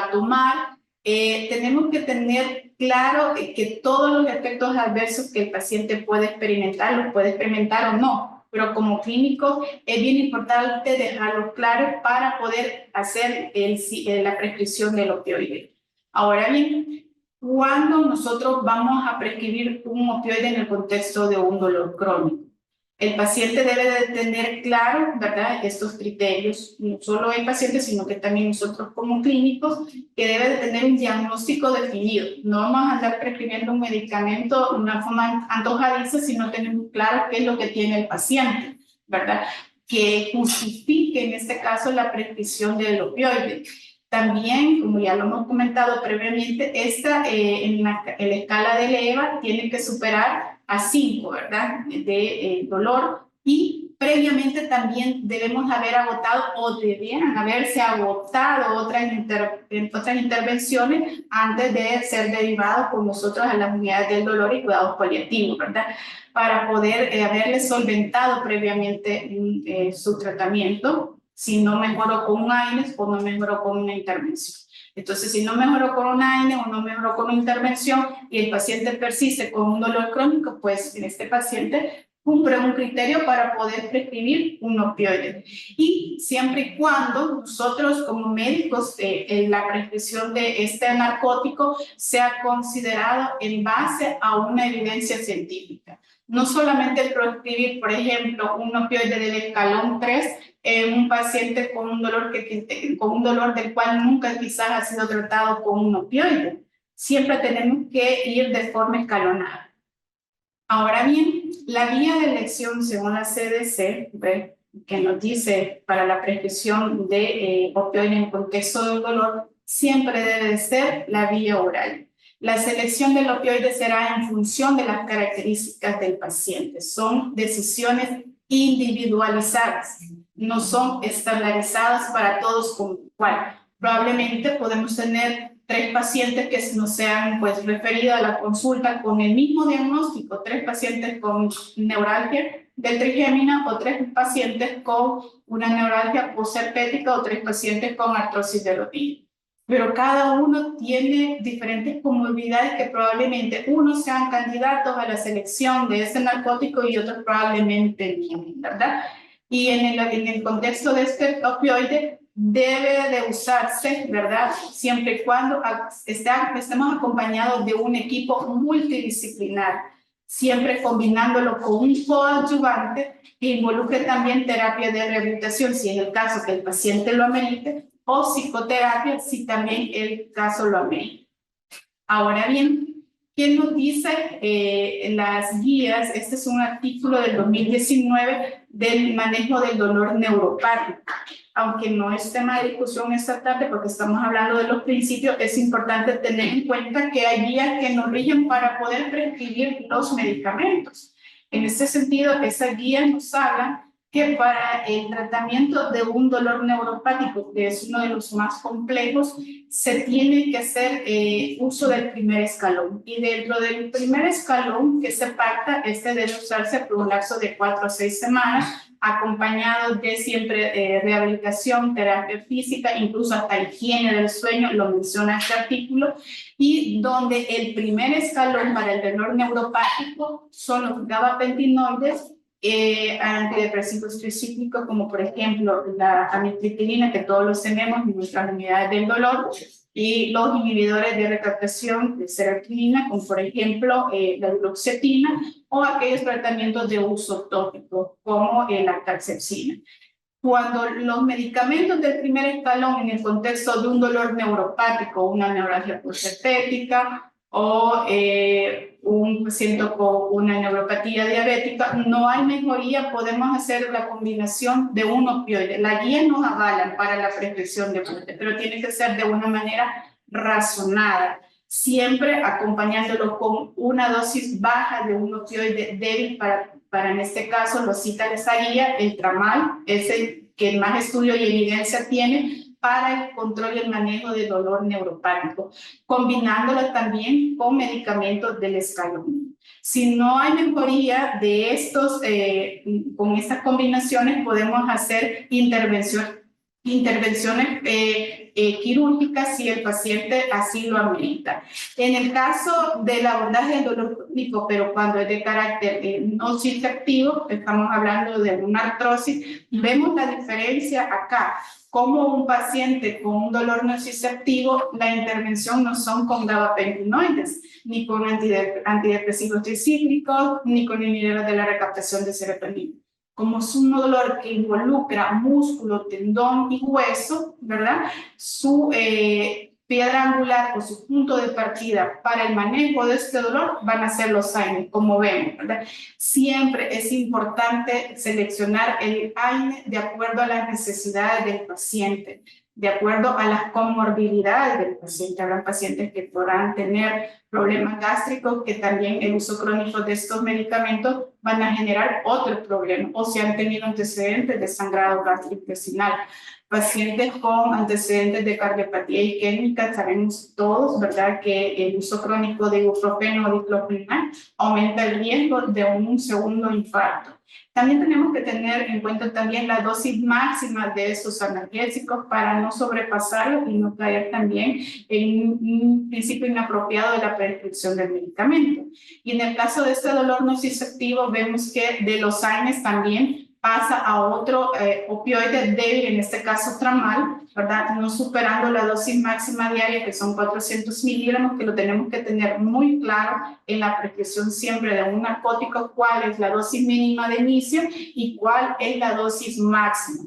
a tomar. Tenemos que tener claro que todos los efectos adversos que el paciente puede experimentar, los puede experimentar o no, pero como clínico es bien importante dejarlo claro para poder hacer la prescripción del opioide. Ahora bien, ¿cuándo nosotros vamos a prescribir un opioide en el contexto de un dolor crónico? El paciente debe de tener claro, ¿verdad?, estos criterios, no solo el paciente, sino que también nosotros como clínicos, que debe de tener un diagnóstico definido. No vamos a andar prescribiendo un medicamento de una forma antojadiza, sino tenemos claro qué es lo que tiene el paciente, ¿verdad?, que justifique en este caso la prescripción del opioide. También, como ya lo hemos comentado previamente, esta en la escala de LEVA tiene que superar a 5, ¿verdad?, de dolor, y previamente también debemos haber agotado o debieran haberse agotado otras intervenciones antes de ser derivados con nosotros a las unidades del dolor y cuidados paliativos, ¿verdad?, para poder haberle solventado previamente su tratamiento. Si no mejoró con un AINES o no mejoró con una intervención. Entonces, si no mejoró con un AINES o no mejoró con una intervención y el paciente persiste con un dolor crónico, pues en este paciente cumple un criterio para poder prescribir un opioide. Y siempre y cuando nosotros como médicos la prescripción de este narcótico sea considerado en base a una evidencia científica. No solamente prescribir, por ejemplo, un opioide del escalón 3 en un paciente con un dolor del cual nunca quizás ha sido tratado con un opioide. Siempre tenemos que ir de forma escalonada. Ahora bien, la guía de elección según la CDC, que nos dice para la prescripción de opioide en contexto del dolor, siempre debe de ser la vía oral. La selección del opioide será en función de las características del paciente. Son decisiones individualizadas, no son estandarizadas para todos como igual. Probablemente podemos tener 3 pacientes que nos sean referidos a la consulta con el mismo diagnóstico, 3 pacientes con neuralgia del trigémina o 3 pacientes con una neuralgia postherpética o 3 pacientes con artrosis de rodilla. Pero cada uno tiene diferentes comorbilidades que probablemente unos sean candidatos a la selección de ese narcótico y otros probablemente no, ¿verdad? Y en el contexto de este opioide, debe de usarse, ¿verdad? Siempre y cuando estemos acompañados de un equipo multidisciplinar, siempre combinándolo con un coadyuvante que involucre también terapia de rehabilitación, si es el caso que el paciente lo amerite, o psicoterapia, si también el caso lo amerita. Ahora bien, ¿qué nos dice las guías? Este es un artículo del 2019 del manejo del dolor neuropático. Aunque no es tema de discusión esta tarde porque estamos hablando de los principios, es importante tener en cuenta que hay guías que nos rigen para poder prescribir los medicamentos. En este sentido, esas guías nos hablan que para el tratamiento de un dolor neuropático, que es uno de los más complejos, se tiene que hacer uso del primer escalón. Y dentro del primer escalón que se pacta, debe usarse por un lapso de 4 a 6 semanas, acompañado de siempre rehabilitación, terapia física, incluso hasta higiene del sueño, lo menciona este artículo, y donde el primer escalón para el dolor neuropático son los gabapentinoides, antidepresivos tricíclicos, como por ejemplo la amitriptilina, que todos los tenemos en nuestras unidades del dolor, y los inhibidores de recaptación de serotonina, como por ejemplo la duloxetina, o aquellos tratamientos de uso tópico, como la calcepsina. Cuando los medicamentos del primer escalón en el contexto de un dolor neuropático, una neuralgia postherpética o un paciente con una neuropatía diabética, no hay mejoría, podemos hacer la combinación de un opioide. La guía nos avalan para la prescripción de opioides, pero tiene que ser de una manera razonada, siempre acompañándolo con una dosis baja de un opioide débil para en este caso, lo cita esa guía, el tramal, es el que más estudio y evidencia tiene para el control y el manejo de dolor neuropático, combinándolo también con medicamentos del escalón. Si no hay mejoría de estos, con estas combinaciones podemos hacer intervenciones quirúrgicas si el paciente así lo amerita. En el caso del abordaje del dolor crónico, pero cuando es de carácter no psicoactivo, estamos hablando de una artrosis, vemos la diferencia acá. Como un paciente con un dolor no psicoactivo, la intervención no son con gabapentinoides, ni con antidepresivos tricíclicos, ni con inhibidores de la recaptación de serotonina. Como es un dolor que involucra músculo, tendón y hueso, ¿verdad? Su piedra angular o su punto de partida para el manejo de este dolor van a ser los AINE, como vemos, ¿verdad? Siempre es importante seleccionar el AINE de acuerdo a las necesidades del paciente, de acuerdo a las comorbilidades del paciente. Habrá pacientes que podrán tener problemas gástricos, que también el uso crónico de estos medicamentos van a generar otros problemas, o si han tenido antecedentes de sangrado gastrointestinal. Pacientes con antecedentes de cardiopatía isquémica, sabemos todos, ¿verdad?, que el uso crónico de ibuprofeno o diclofenac aumenta el riesgo de un segundo infarto. También tenemos que tener en cuenta también la dosis máxima de esos analgésicos para no sobrepasarlo y no caer también en un principio inapropiado de la prescripción del medicamento. Y en el caso de este dolor nociceptivo, vemos que de los AINES también pasa a otro opioide débil, en este caso tramal, ¿verdad? No superando la dosis máxima diaria, que son 400 miligramos, que lo tenemos que tener muy claro en la prescripción siempre de un narcótico, cuál es la dosis mínima de inicio y cuál es la dosis máxima,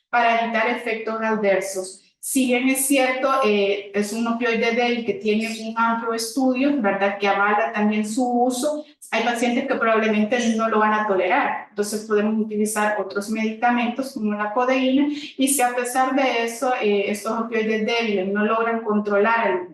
para evitar efectos adversos. Si bien es cierto, es un opioide débil que tiene un amplio estudio, ¿verdad?, que avala también su uso, hay pacientes que probablemente no lo van a tolerar. Entonces podemos utilizar otros medicamentos como la codeína, y si a pesar de eso estos opioides débiles no logran controlar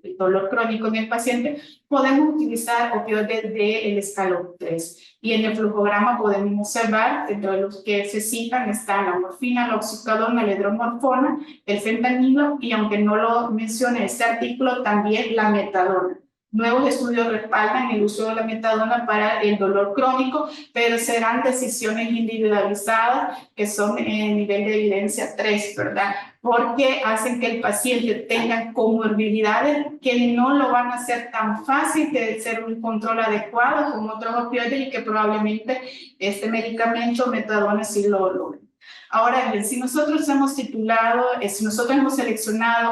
el dolor crónico en el paciente, podemos utilizar opioides del escalón 3. Y en el flujograma podemos observar, dentro de los que se citan están la morfina, la oxicodona, la hidromorfona, el fentanilo y, aunque no lo mencione este artículo, también la metadona. Nuevos estudios respaldan el uso de la metadona para el dolor crónico, pero serán decisiones individualizadas que son en nivel de evidencia 3, ¿verdad? Porque hacen que el paciente tenga comorbilidades que no lo van a hacer tan fácil de hacer un control adecuado con otros opioides, y que probablemente este medicamento, metadona, sí lo logre. Ahora bien, si nosotros hemos seleccionado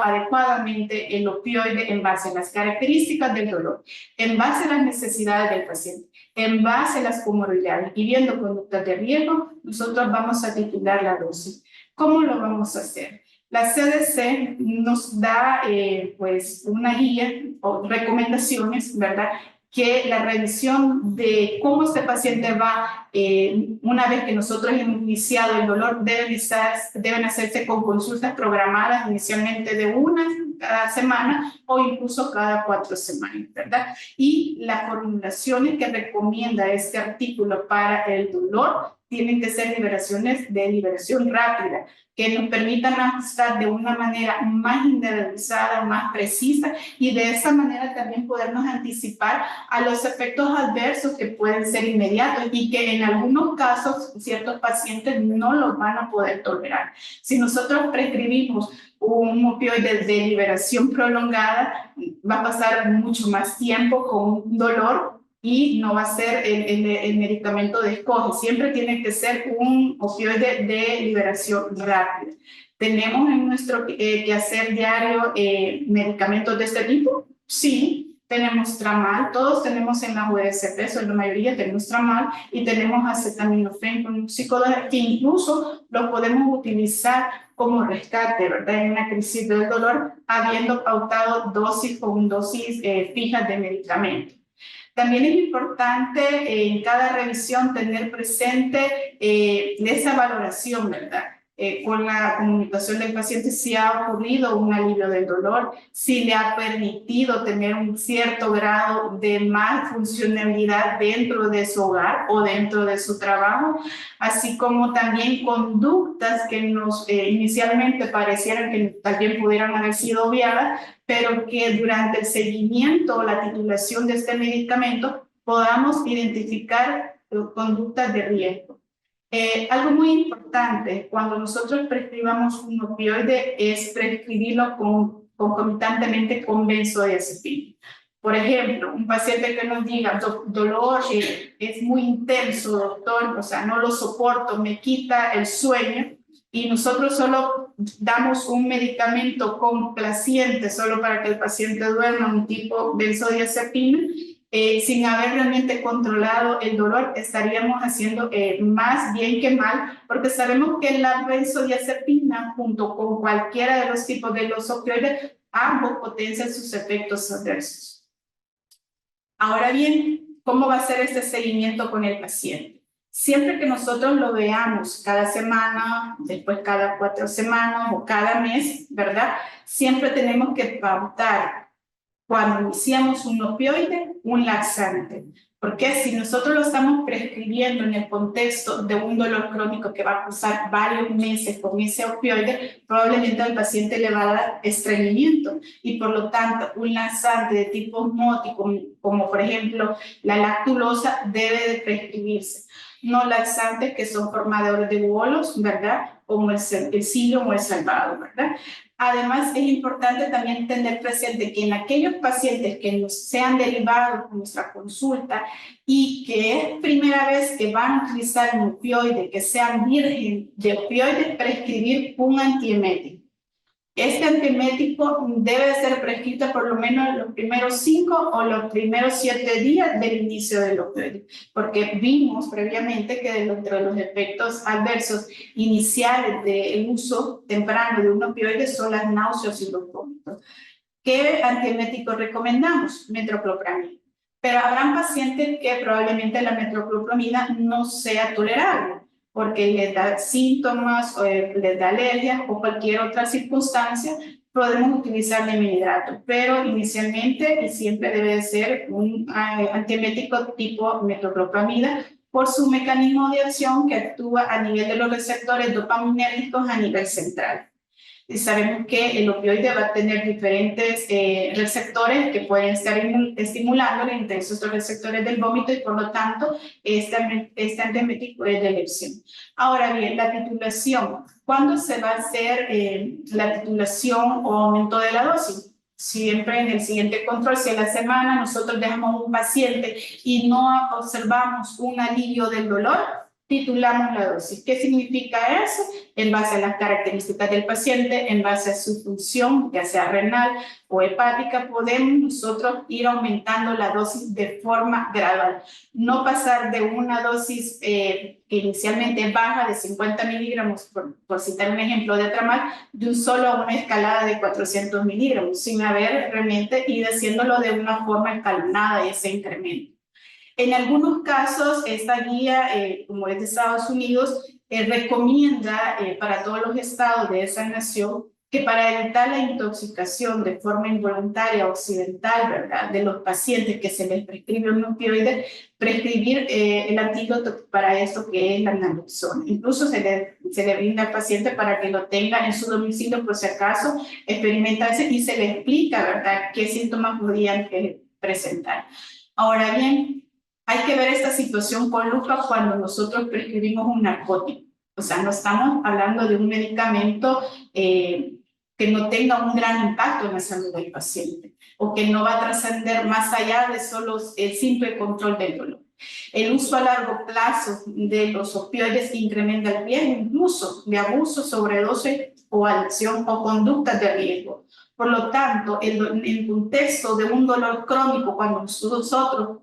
adecuadamente el opioide en base a las características del dolor, en base a las necesidades del paciente, en base a las comorbilidades y viendo conductas de riesgo, nosotros vamos a titular la dosis. ¿Cómo lo vamos a hacer? La CDC nos da pues una guía o recomendaciones, ¿verdad?, que la revisión de cómo este paciente va, una vez que nosotros hemos iniciado el dolor, deben hacerse con consultas programadas inicialmente de una cada semana o incluso cada 4 semanas, ¿verdad? Y las formulaciones que recomienda este artículo para el dolor tienen que ser liberación rápida, que nos permitan ajustar de una manera más individualizada, más precisa, y de esa manera también podernos anticipar a los efectos adversos que pueden ser inmediatos y que en algunos casos ciertos pacientes no los van a poder tolerar. Si nosotros prescribimos un opioide de liberación prolongada, va a pasar mucho más tiempo con un dolor y no va a ser el medicamento de escoge. Siempre tiene que ser un opioide de liberación rápida. ¿Tenemos en nuestro quehacer diario medicamentos de este tipo? Sí, tenemos tramal. Todos tenemos en la USP, la mayoría tenemos tramal, y tenemos acetaminofén con un psicodélico que incluso lo podemos utilizar como rescate, ¿verdad?, en una crisis del dolor, habiendo pautado dosis con dosis fijas de medicamento. También es importante en cada revisión tener presente esa valoración, ¿verdad? Con la comunicación del paciente, si ha ocurrido un alivio del dolor, si le ha permitido tener un cierto grado de más funcionalidad dentro de su hogar o dentro de su trabajo, así como también conductas que inicialmente parecieran que también pudieran haber sido obviadas, pero que durante el seguimiento o la titulación de este medicamento podamos identificar conductas de riesgo. Algo muy importante cuando nosotros prescribamos un opioide es prescribirlo concomitantemente con benzodiazepina. Por ejemplo, un paciente que nos diga, dolor es muy intenso, doctor, o sea, no lo soporto, me quita el sueño, y nosotros solo damos un medicamento complaciente solo para que el paciente duerma, un tipo benzodiazepina, sin haber realmente controlado el dolor, estaríamos haciendo más bien que mal, porque sabemos que la benzodiazepina, junto con cualquiera de los tipos de los opioides, ambos potencian sus efectos adversos. Ahora bien, ¿cómo va a ser este seguimiento con el paciente? Siempre que nosotros lo veamos cada semana, después cada 4 semanas o cada mes, ¿verdad? Siempre tenemos que pautar, cuando iniciamos un opioide, un laxante. Porque si nosotros lo estamos prescribiendo en el contexto de un dolor crónico que va a pasar varios meses con ese opioide, probablemente al paciente le va a dar estreñimiento, y por lo tanto un laxante de tipo osmótico, como por ejemplo la lactulosa, debe de prescribirse. No laxantes que son formadores de bolos, ¿verdad?, como el Silium o el Salvado, ¿verdad? Además, es importante también tener presente que en aquellos pacientes que nos sean derivados con nuestra consulta y que es primera vez que van a utilizar un opioide, que sean virgen de opioides, prescribir un antiemético. Este antiemético debe ser prescrito por lo menos los primeros 5 o los primeros 7 días del inicio del opioide, porque vimos previamente que dentro de los efectos adversos iniciales del uso temprano de un opioide son las náuseas y los vómitos. ¿Qué antiemético recomendamos? Metoclopramida. Pero habrán pacientes que probablemente la metoclopramida no sea tolerable, porque les da síntomas, o les da alergia o cualquier otra circunstancia, podemos utilizar dimihidrato, pero inicialmente y siempre debe ser un antiemético tipo metoclopramida por su mecanismo de acción que actúa a nivel de los receptores dopaminérgicos a nivel central. Y sabemos que el opioide va a tener diferentes receptores que pueden estar estimulándole entre esos receptores del vómito y por lo tanto este antiemético es de elección. Ahora bien, la titulación. ¿Cuándo se va a hacer la titulación o aumento de la dosis? Siempre en el siguiente control, si a la semana nosotros dejamos un paciente y no observamos un alivio del dolor, titulamos la dosis. ¿Qué significa eso? En base a las características del paciente, en base a su función, ya sea renal o hepática, podemos nosotros ir aumentando la dosis de forma gradual. No pasar de una dosis que inicialmente baja de 50 miligramos, por citar un ejemplo de tramal, de un solo a una escalada de 400 miligramos, sin haber realmente ido haciéndolo de una forma escalonada ese incremento. En algunos casos, esta guía, como es de Estados Unidos, recomienda para todos los estados de esa nación que para evitar la intoxicación de forma involuntaria o accidental, ¿verdad?, de los pacientes que se les prescribe un opioide, prescribir el antídoto para esto que es la naloxona. Incluso se le brinda al paciente para que lo tenga en su domicilio por si acaso experimentarse y se le explica, ¿verdad?, qué síntomas podrían presentar. Ahora bien, hay que ver esta situación con lupa cuando nosotros prescribimos un narcótico. O sea, no estamos hablando de un medicamento que no tenga un gran impacto en la salud del paciente o que no va a trascender más allá de solo el simple control del dolor. El uso a largo plazo de los opioides incrementa el riesgo incluso de abuso, sobredosis o adicción o conductas de riesgo. Por lo tanto, en el contexto de un dolor crónico, cuando nosotros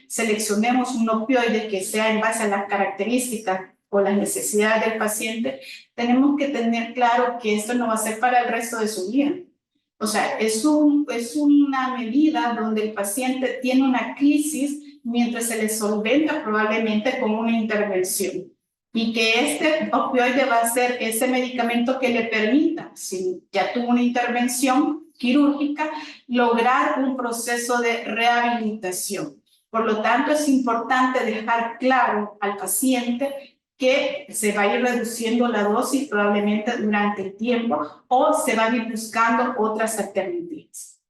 seleccionemos un opioide que sea en base a las características o las necesidades del paciente, tenemos que tener claro que esto no va a ser para el resto de su vida. O sea, es una medida donde el paciente tiene una crisis mientras se le solventa probablemente con una intervención. Y que este opioide va a ser ese medicamento que le permita, si ya tuvo una intervención quirúrgica, lograr un proceso de rehabilitación. Por lo tanto, es importante dejar claro al paciente que se va a ir reduciendo la dosis probablemente durante el tiempo o se van a ir buscando otras alternativas.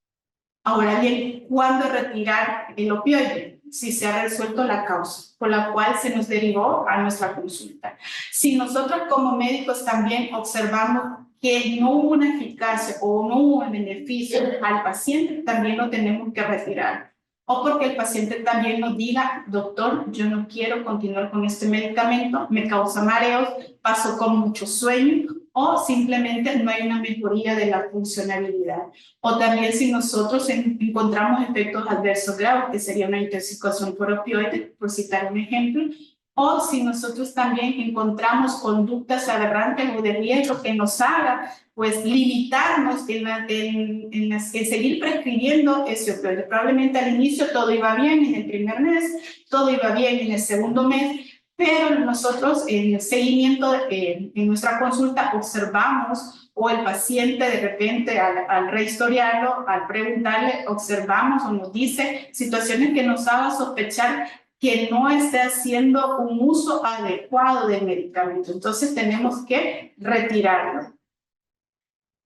Ahora bien, ¿cuándo retirar el opioide? Si se ha resuelto la causa por la cual se nos derivó a nuestra consulta. Si nosotros como médicos también observamos que no hubo una eficacia o no hubo un beneficio al paciente, también lo tenemos que retirar. O porque el paciente también nos diga, doctor, yo no quiero continuar con este medicamento, me causa mareos, paso con mucho sueño, o simplemente no hay una mejoría de la funcionalidad. O también si nosotros encontramos efectos adversos graves, que sería una intoxicación por opioides, por citar un ejemplo, o si nosotros también encontramos conductas aberrantes o de riesgo que nos haga pues limitarnos en seguir prescribiendo ese opioide. Probablemente al inicio todo iba bien en el primer mes, todo iba bien en el segundo mes, pero nosotros en el seguimiento, en nuestra consulta, observamos o el paciente de repente al rehistoriarlo, al preguntarle, observamos o nos dice situaciones que nos hagan sospechar que no esté haciendo un uso adecuado del medicamento. Entonces tenemos que retirarlo.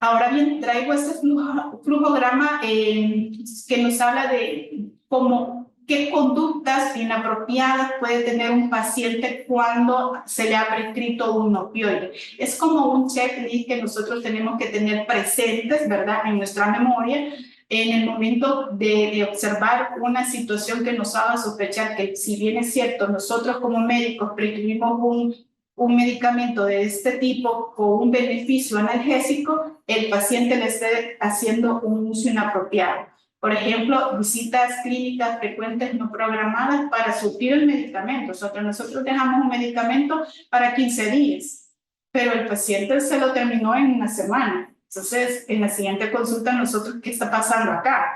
Ahora bien, traigo este flujograma que nos habla de cómo ¿qué conductas inapropiadas puede tener un paciente cuando se le ha prescrito un opioide? Es como un checklist que nosotros tenemos que tener presentes, ¿verdad?, en nuestra memoria, en el momento de observar una situación que nos haga sospechar que, si bien es cierto, nosotros como médicos prescribimos un medicamento de este tipo con un beneficio analgésico, el paciente le esté haciendo un uso inapropiado. Por ejemplo, visitas clínicas frecuentes no programadas para surtir el medicamento. Nosotros dejamos un medicamento para 15 días, pero el paciente se lo terminó en una semana. Entonces, en la siguiente consulta, nosotros, ¿qué está pasando acá?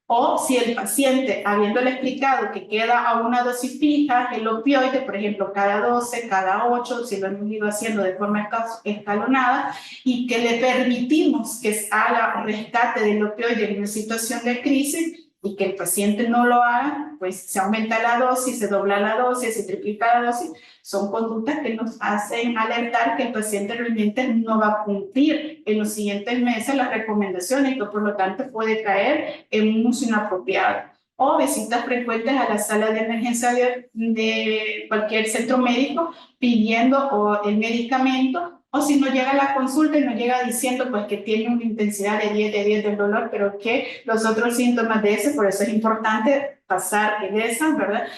O si el paciente, habiéndole explicado que queda a una dosis fija el opioide, por ejemplo, cada 12, cada 8, si lo hemos ido haciendo de forma escalonada, y que le permitimos que haga rescate del opioide en una situación de crisis, y que el paciente no lo haga, pues se aumenta la dosis, se dobla la dosis, se triplica la dosis. Son conductas que nos hacen alertar que el paciente realmente no va a cumplir en los siguientes meses las recomendaciones y que por lo tanto puede caer en un uso inapropiado. O visitas frecuentes a la sala de emergencia de cualquier centro médico pidiendo el medicamento, o si no llega a la consulta y no llega diciendo pues que tiene una intensidad de 10 de 10 del dolor, pero que los otros síntomas de ese, por eso es importante pasar en esa, ¿verdad?,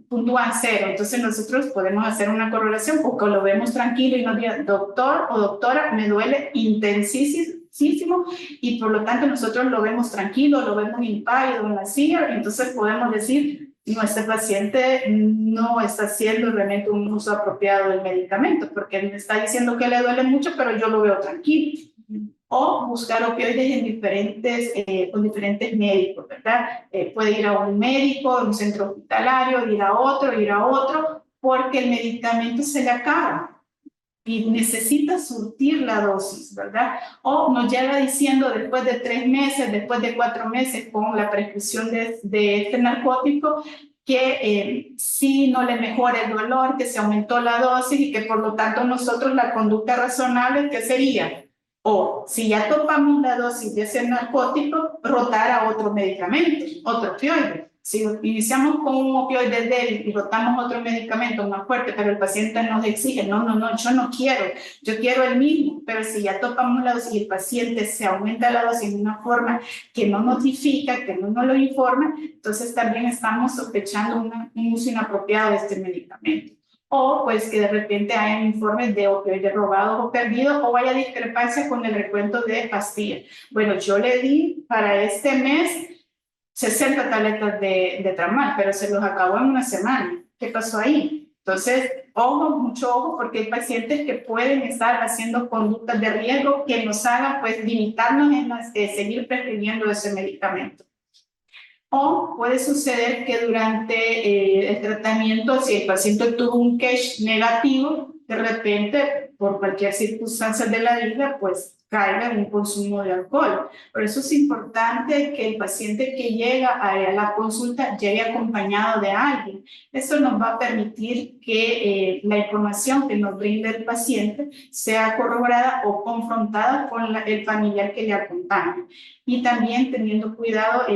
puntúan 0. Entonces nosotros podemos hacer una correlación porque lo vemos tranquilo y nos diga, doctor o doctora, me duele intensísimo, y por lo tanto nosotros lo vemos tranquilo, lo vemos impávido en la silla, entonces podemos decir, no, este paciente no está haciendo realmente un uso apropiado del medicamento, porque me está diciendo que le duele mucho, pero yo lo veo tranquilo. O buscar opioides con diferentes médicos, ¿verdad? Puede ir a un médico, a un centro hospitalario, ir a otro, porque el medicamento se le acaba y necesita surtir la dosis, ¿verdad? O nos llega diciendo después de 3 meses, después de 4 meses con la prescripción de este narcótico, que sí no le mejora el dolor, que se aumentó la dosis y que por lo tanto nosotros la conducta razonable, ¿qué sería? O si ya topamos la dosis de ese narcótico, rotar a otro medicamento, otro opioide. Si iniciamos con un opioide débil y rotamos otro medicamento más fuerte, pero el paciente nos exige, no, yo no quiero, yo quiero el mismo, pero si ya topamos la dosis y el paciente se aumenta la dosis de una forma que no notifica, que no nos lo informa, entonces también estamos sospechando un uso inapropiado de este medicamento. O pues que de repente haya informes de opioides robados o perdidos, o haya discrepancia con el recuento de pastillas. Bueno, yo le di para este mes 60 tabletas de Tramal, pero se los acabó en una semana. ¿Qué pasó ahí? Entonces, ojo, mucho ojo, porque hay pacientes que pueden estar haciendo conductas de riesgo que nos hagan pues limitarnos en seguir prescribiendo ese medicamento. O puede suceder que durante el tratamiento, si el paciente tuvo un cache negativo, de repente, por cualquier circunstancia de la vida, pues caiga en un consumo de alcohol. Por eso es importante que el paciente que llega a la consulta llegue acompañado de alguien. Eso nos va a permitir que la información que nos brinde el paciente sea corroborada o confrontada con el familiar que le acompaña. Y también teniendo cuidado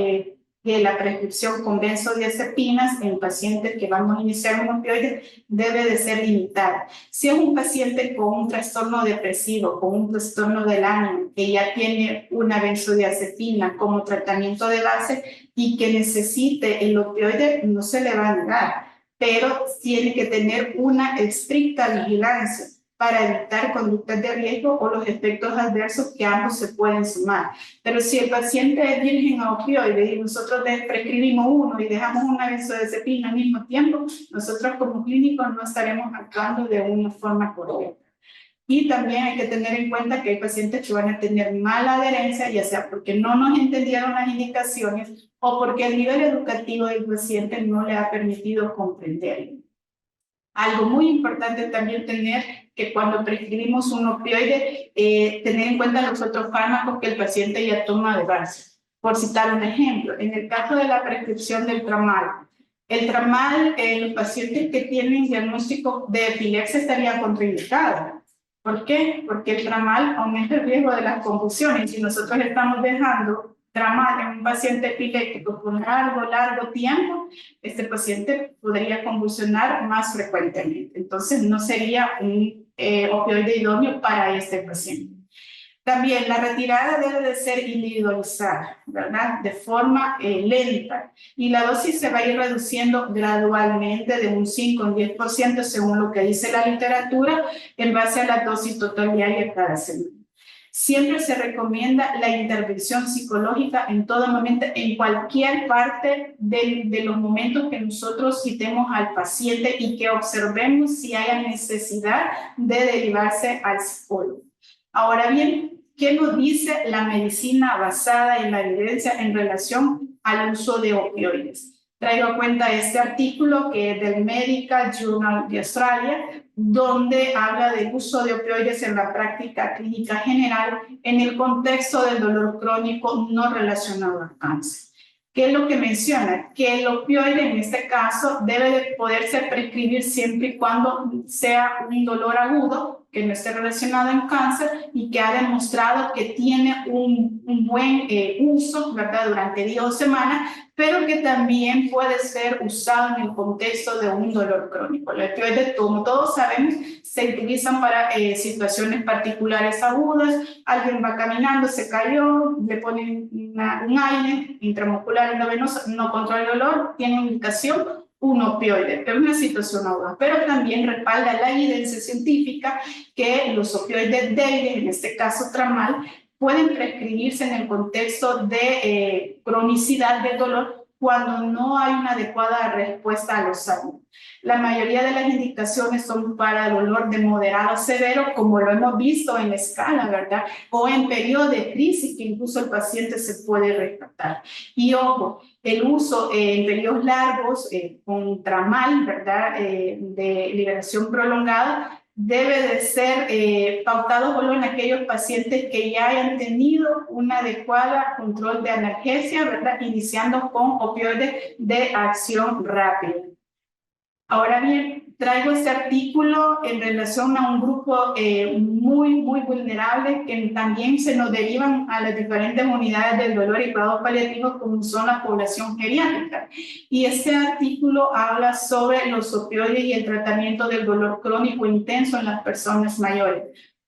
que la prescripción con benzodiazepinas en pacientes que vamos a iniciar un opioide debe de ser limitada. Si es un paciente con un trastorno depresivo, con un trastorno del ánimo, que ya tiene una benzodiazepina como tratamiento de base y que necesite el opioide, no se le va a negar, pero tiene que tener una estricta vigilancia para evitar conductas de riesgo o los efectos adversos que ambos se pueden sumar. Pero si el paciente es virgen a opioides y nosotros prescribimos uno y dejamos una benzodiazepina al mismo tiempo, nosotros como clínicos no estaremos actuando de una forma correcta. Y también hay que tener en cuenta que hay pacientes que van a tener mala adherencia, ya sea porque no nos entendieron las indicaciones o porque el nivel educativo del paciente no le ha permitido comprenderlo. Algo muy importante también tener que cuando prescribimos un opioide, tener en cuenta los otros fármacos que el paciente ya toma de base. Por citar un ejemplo, en el caso de la prescripción del Tramal, el Tramal, los pacientes que tienen diagnóstico de epilepsia estaría contraindicado. ¿Por qué? Porque el Tramal aumenta el riesgo de las convulsiones. Si nosotros estamos dejando tramal en un paciente epiléptico por largo tiempo, este paciente podría convulsionar más frecuentemente. Entonces, no sería un opioide idóneo para este paciente. También la retirada debe de ser individualizada, ¿verdad? De forma lenta. Y la dosis se va a ir reduciendo gradualmente de un 5 a un 10% según lo que dice la literatura, en base a la dosis total diaria cada semana. Siempre se recomienda la intervención psicológica en todo momento, en cualquier parte de los momentos que nosotros citemos al paciente y que observemos si haya necesidad de derivarse al psicólogo. Ahora bien, ¿qué nos dice la medicina basada en la evidencia en relación al uso de opioides? Traigo a cuenta este artículo que es del Medical Journal de Australia, donde habla del uso de opioides en la práctica clínica general en el contexto del dolor crónico no relacionado al cáncer. ¿Qué es lo que menciona? Que el opioide en este caso debe de poderse prescribir siempre y cuando sea un dolor agudo que no esté relacionado en cáncer y que ha demostrado que tiene un buen uso, ¿verdad?, durante días o semanas, pero que también puede ser usado en el contexto de un dolor crónico. Los opioides, como todos sabemos, se utilizan para situaciones particulares agudas. Alguien va caminando, se cayó, le ponen un aire intramuscular endovenoso, no controla el dolor, tiene indicación, un opioide, es una situación aguda, pero también respalda la evidencia científica que los opioides débiles, en este caso tramal, pueden prescribirse en el contexto de cronicidad del dolor cuando no hay una adecuada respuesta a los síntomas. La mayoría de las indicaciones son para dolor de moderado a severo, como lo hemos visto en la escala, ¿verdad? O en periodo de crisis, que incluso el paciente se puede rescatar. Y ojo, el uso en periodos largos con tramal, ¿verdad?, de liberación prolongada, debe de ser pautado solo en aquellos pacientes que ya hayan tenido un adecuado control de analgesia, ¿verdad?, iniciando con opioides de acción rápida. Ahora bien, traigo este artículo en relación a un grupo muy vulnerable que también se nos derivan a las diferentes unidades del dolor y cuidados paliativos, como son la población geriátrica. Y este artículo habla sobre los opioides y el tratamiento del dolor crónico intenso en las personas mayores.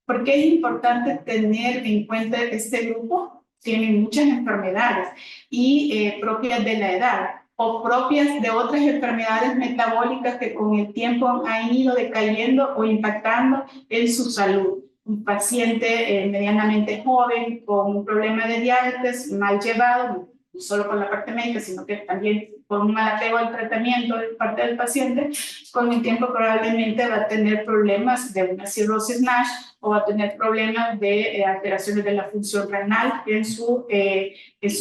¿Por qué es importante tener en cuenta este grupo? Tienen muchas enfermedades y propias de la edad, o propias de otras enfermedades metabólicas que con el tiempo han ido decayendo o impactando en su salud. Un paciente medianamente joven con un problema de diabetes mal llevado, no solo por la parte médica, sino que también por un mal apego al tratamiento de parte del paciente, con el tiempo probablemente va a tener problemas de una cirrosis NASH o va a tener problemas de alteraciones de la función renal en su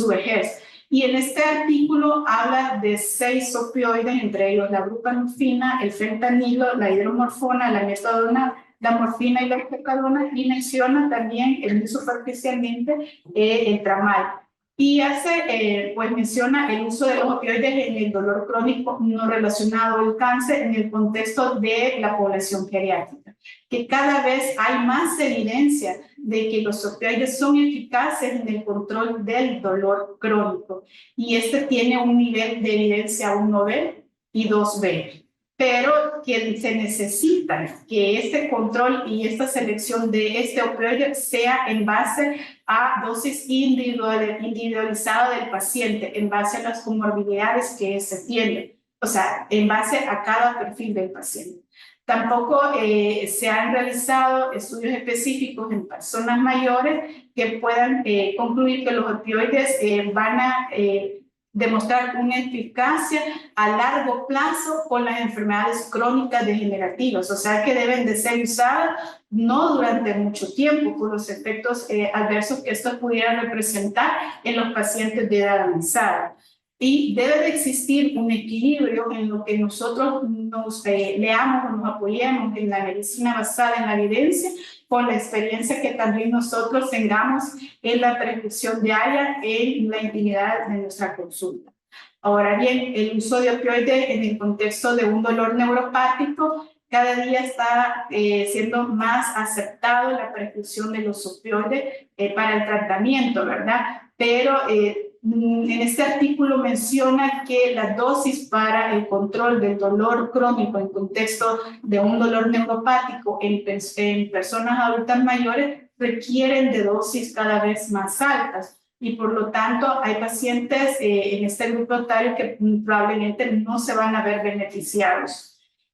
vejez. Y en este artículo habla de 6 opioides, entre ellos la buprenorfina, el fentanilo, la hidromorfona, la metadona, la morfina y la oxicodona, y menciona también muy superficialmente el tramal. Y pues menciona el uso de los opioides en el dolor crónico no relacionado al cáncer en el contexto de la población geriátrica, que cada vez hay más evidencia de que los opioides son eficaces en el control del dolor crónico. Y este tiene un nivel de evidencia 1B y 2B. Pero que se necesita que este control y esta selección de este opioide sea en base a dosis individualizada del paciente, en base a las comorbilidades que se tienen, o sea, en base a cada perfil del paciente. Tampoco se han realizado estudios específicos en personas mayores que puedan concluir que los opioides van a demostrar una eficacia a largo plazo con las enfermedades crónicas degenerativas, o sea que deben de ser usadas no durante mucho tiempo por los efectos adversos que esto pudiera representar en los pacientes de edad avanzada. Y debe de existir un equilibrio en lo que nosotros nos leamos o nos apoyemos en la medicina basada en la evidencia, con la experiencia que también nosotros tengamos en la prescripción diaria en la intimidad de nuestra consulta. Ahora bien, el uso de opioides en el contexto de un dolor neuropático cada día está siendo más aceptado la prescripción de los opioides para el tratamiento, ¿verdad? Pero en este artículo menciona que la dosis para el control del dolor crónico en contexto de un dolor neuropático en personas adultas mayores requieren de dosis cada vez más altas. Y por lo tanto hay pacientes en este grupo etario que probablemente no se van a ver beneficiados.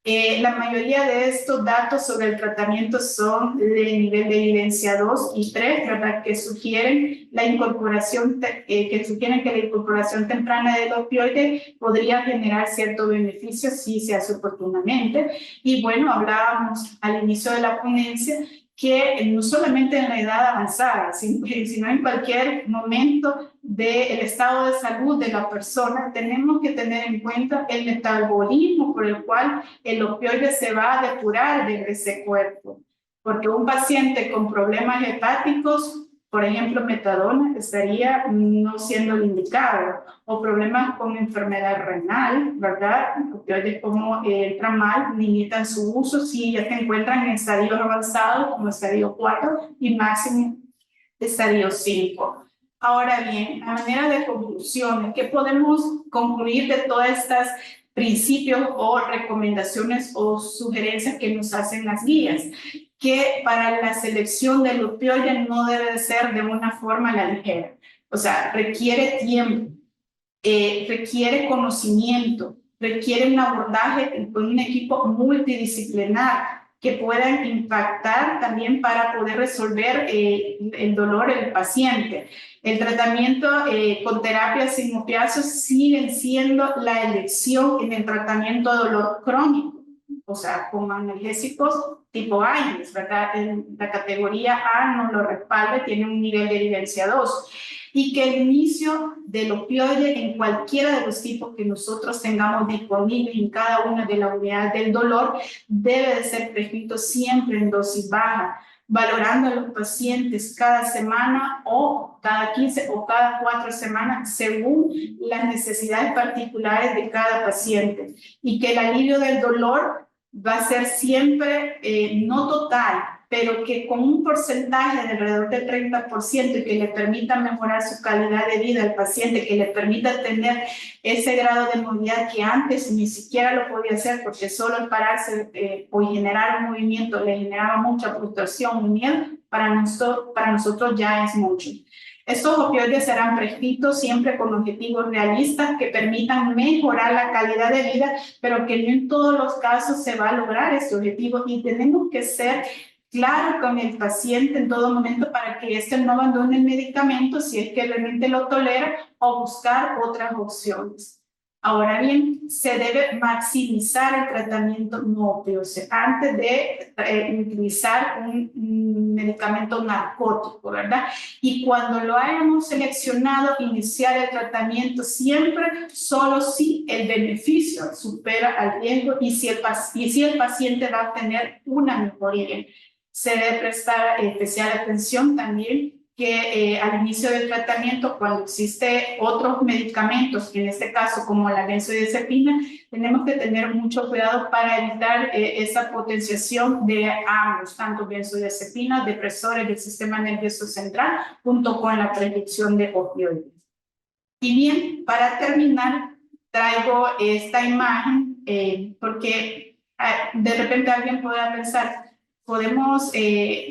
La mayoría de estos datos sobre el tratamiento son de nivel de evidencia 2 y 3, ¿verdad? Que sugieren la incorporación, que la incorporación temprana del opioide podría generar cierto beneficio si se hace oportunamente. Y bueno, hablábamos al inicio de la ponencia que no solamente en la edad avanzada, sino en cualquier momento del estado de salud de la persona, tenemos que tener en cuenta el metabolismo por el cual el opioide se va a depurar de ese cuerpo. Porque un paciente con problemas hepáticos, por ejemplo, metadona, estaría no siendo el indicado, o problemas con enfermedad renal, ¿verdad? Opioides como el tramal limitan su uso si ya se encuentran en estadios avanzados como estadio 4 y máximo estadio 5. Ahora bien, a manera de conclusión, ¿qué podemos concluir de todas estas principios o recomendaciones o sugerencias que nos hacen las guías? Que para la selección del opioide no debe de ser de una forma a la ligera. O sea, requiere tiempo, requiere conocimiento, requiere un abordaje con un equipo multidisciplinar que puedan impactar también para poder resolver el dolor del paciente. El tratamiento con terapias sin opiáceos siguen siendo la elección en el tratamiento de dolor crónico, o sea, con analgésicos tipo AINES, ¿verdad? En la categoría A no lo respalda, tiene un nivel de evidencia 2. Y que el inicio del opioide en cualquiera de los tipos que nosotros tengamos disponibles en cada una de las unidades del dolor debe de ser prescrito siempre en dosis baja, valorando a los pacientes cada semana o cada 15 o cada 4 semanas según las necesidades particulares de cada paciente. Y que el alivio del dolor va a ser siempre no total, pero que con un porcentaje de alrededor del 30% y que le permita mejorar su calidad de vida al paciente, que le permita tener ese grado de movilidad que antes ni siquiera lo podía hacer porque solo el pararse o generar un movimiento le generaba mucha frustración y miedo, para nosotros ya es mucho. Estos opioides serán prescritos siempre con objetivos realistas que permitan mejorar la calidad de vida, pero que no en todos los casos se va a lograr este objetivo y tenemos que ser claros con el paciente en todo momento para que éste no abandone el medicamento si es que realmente lo tolera o buscar otras opciones. Ahora bien, se debe maximizar el tratamiento no opioide antes de utilizar un medicamento narcótico, ¿verdad? Y cuando lo hayamos seleccionado, iniciar el tratamiento siempre solo si el beneficio supera al riesgo y si el paciente va a tener una mejoría. Se debe prestar especial atención también que al inicio del tratamiento, cuando existe otros medicamentos, en este caso como la benzodiazepina, tenemos que tener mucho cuidado para evitar esa potenciación de ambos, tanto benzodiazepina, depresores del sistema nervioso central, junto con la prescripción de opioides. Y bien, para terminar, traigo esta imagen porque de repente alguien podrá pensar, podemos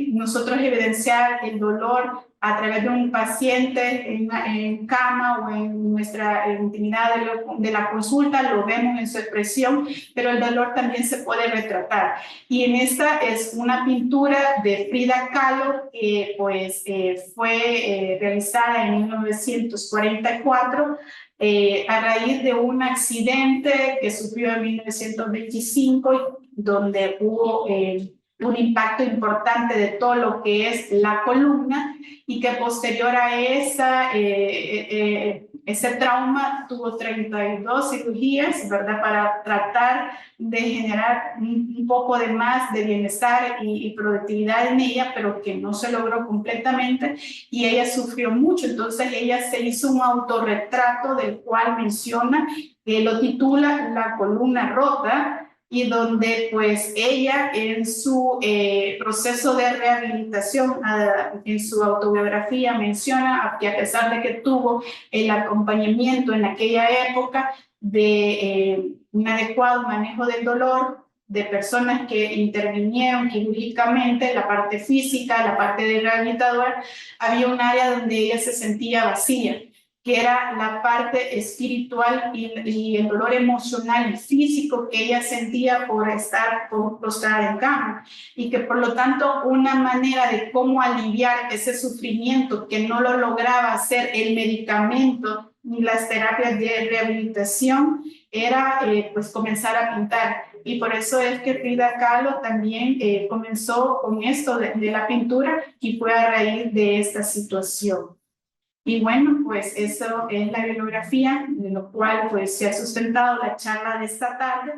nosotros evidenciar el dolor a través de un paciente en cama o en nuestra intimidad de la consulta, lo vemos en su expresión, pero el dolor también se puede retratar. Y en esta es una pintura de Frida Kahlo que fue realizada en 1944 a raíz de un accidente que sufrió en 1925, donde hubo un impacto importante de todo lo que es la columna y que posterior a ese trauma tuvo 32 cirugías, ¿verdad? Para tratar de generar un poco de más de bienestar y productividad en ella, pero que no se logró completamente y ella sufrió mucho. Entonces ella se hizo un autorretrato del cual menciona, lo titula La columna rota, y donde pues ella en su proceso de rehabilitación, en su autobiografía menciona que a pesar de que tuvo el acompañamiento en aquella época de un adecuado manejo del dolor, de personas que intervinieron quirúrgicamente, la parte física, la parte de rehabilitadora, había un área donde ella se sentía vacía, que era la parte espiritual y el dolor emocional y físico que ella sentía por estar postrada en cama, y que por lo tanto una manera de cómo aliviar ese sufrimiento que no lo lograba hacer el medicamento ni las terapias de rehabilitación era pues comenzar a pintar. Y por eso es que Frida Kahlo también comenzó con esto de la pintura, y fue a raíz de esta situación. Y bueno, pues eso es la bibliografía, de lo cual pues se ha sustentado la charla de esta tarde.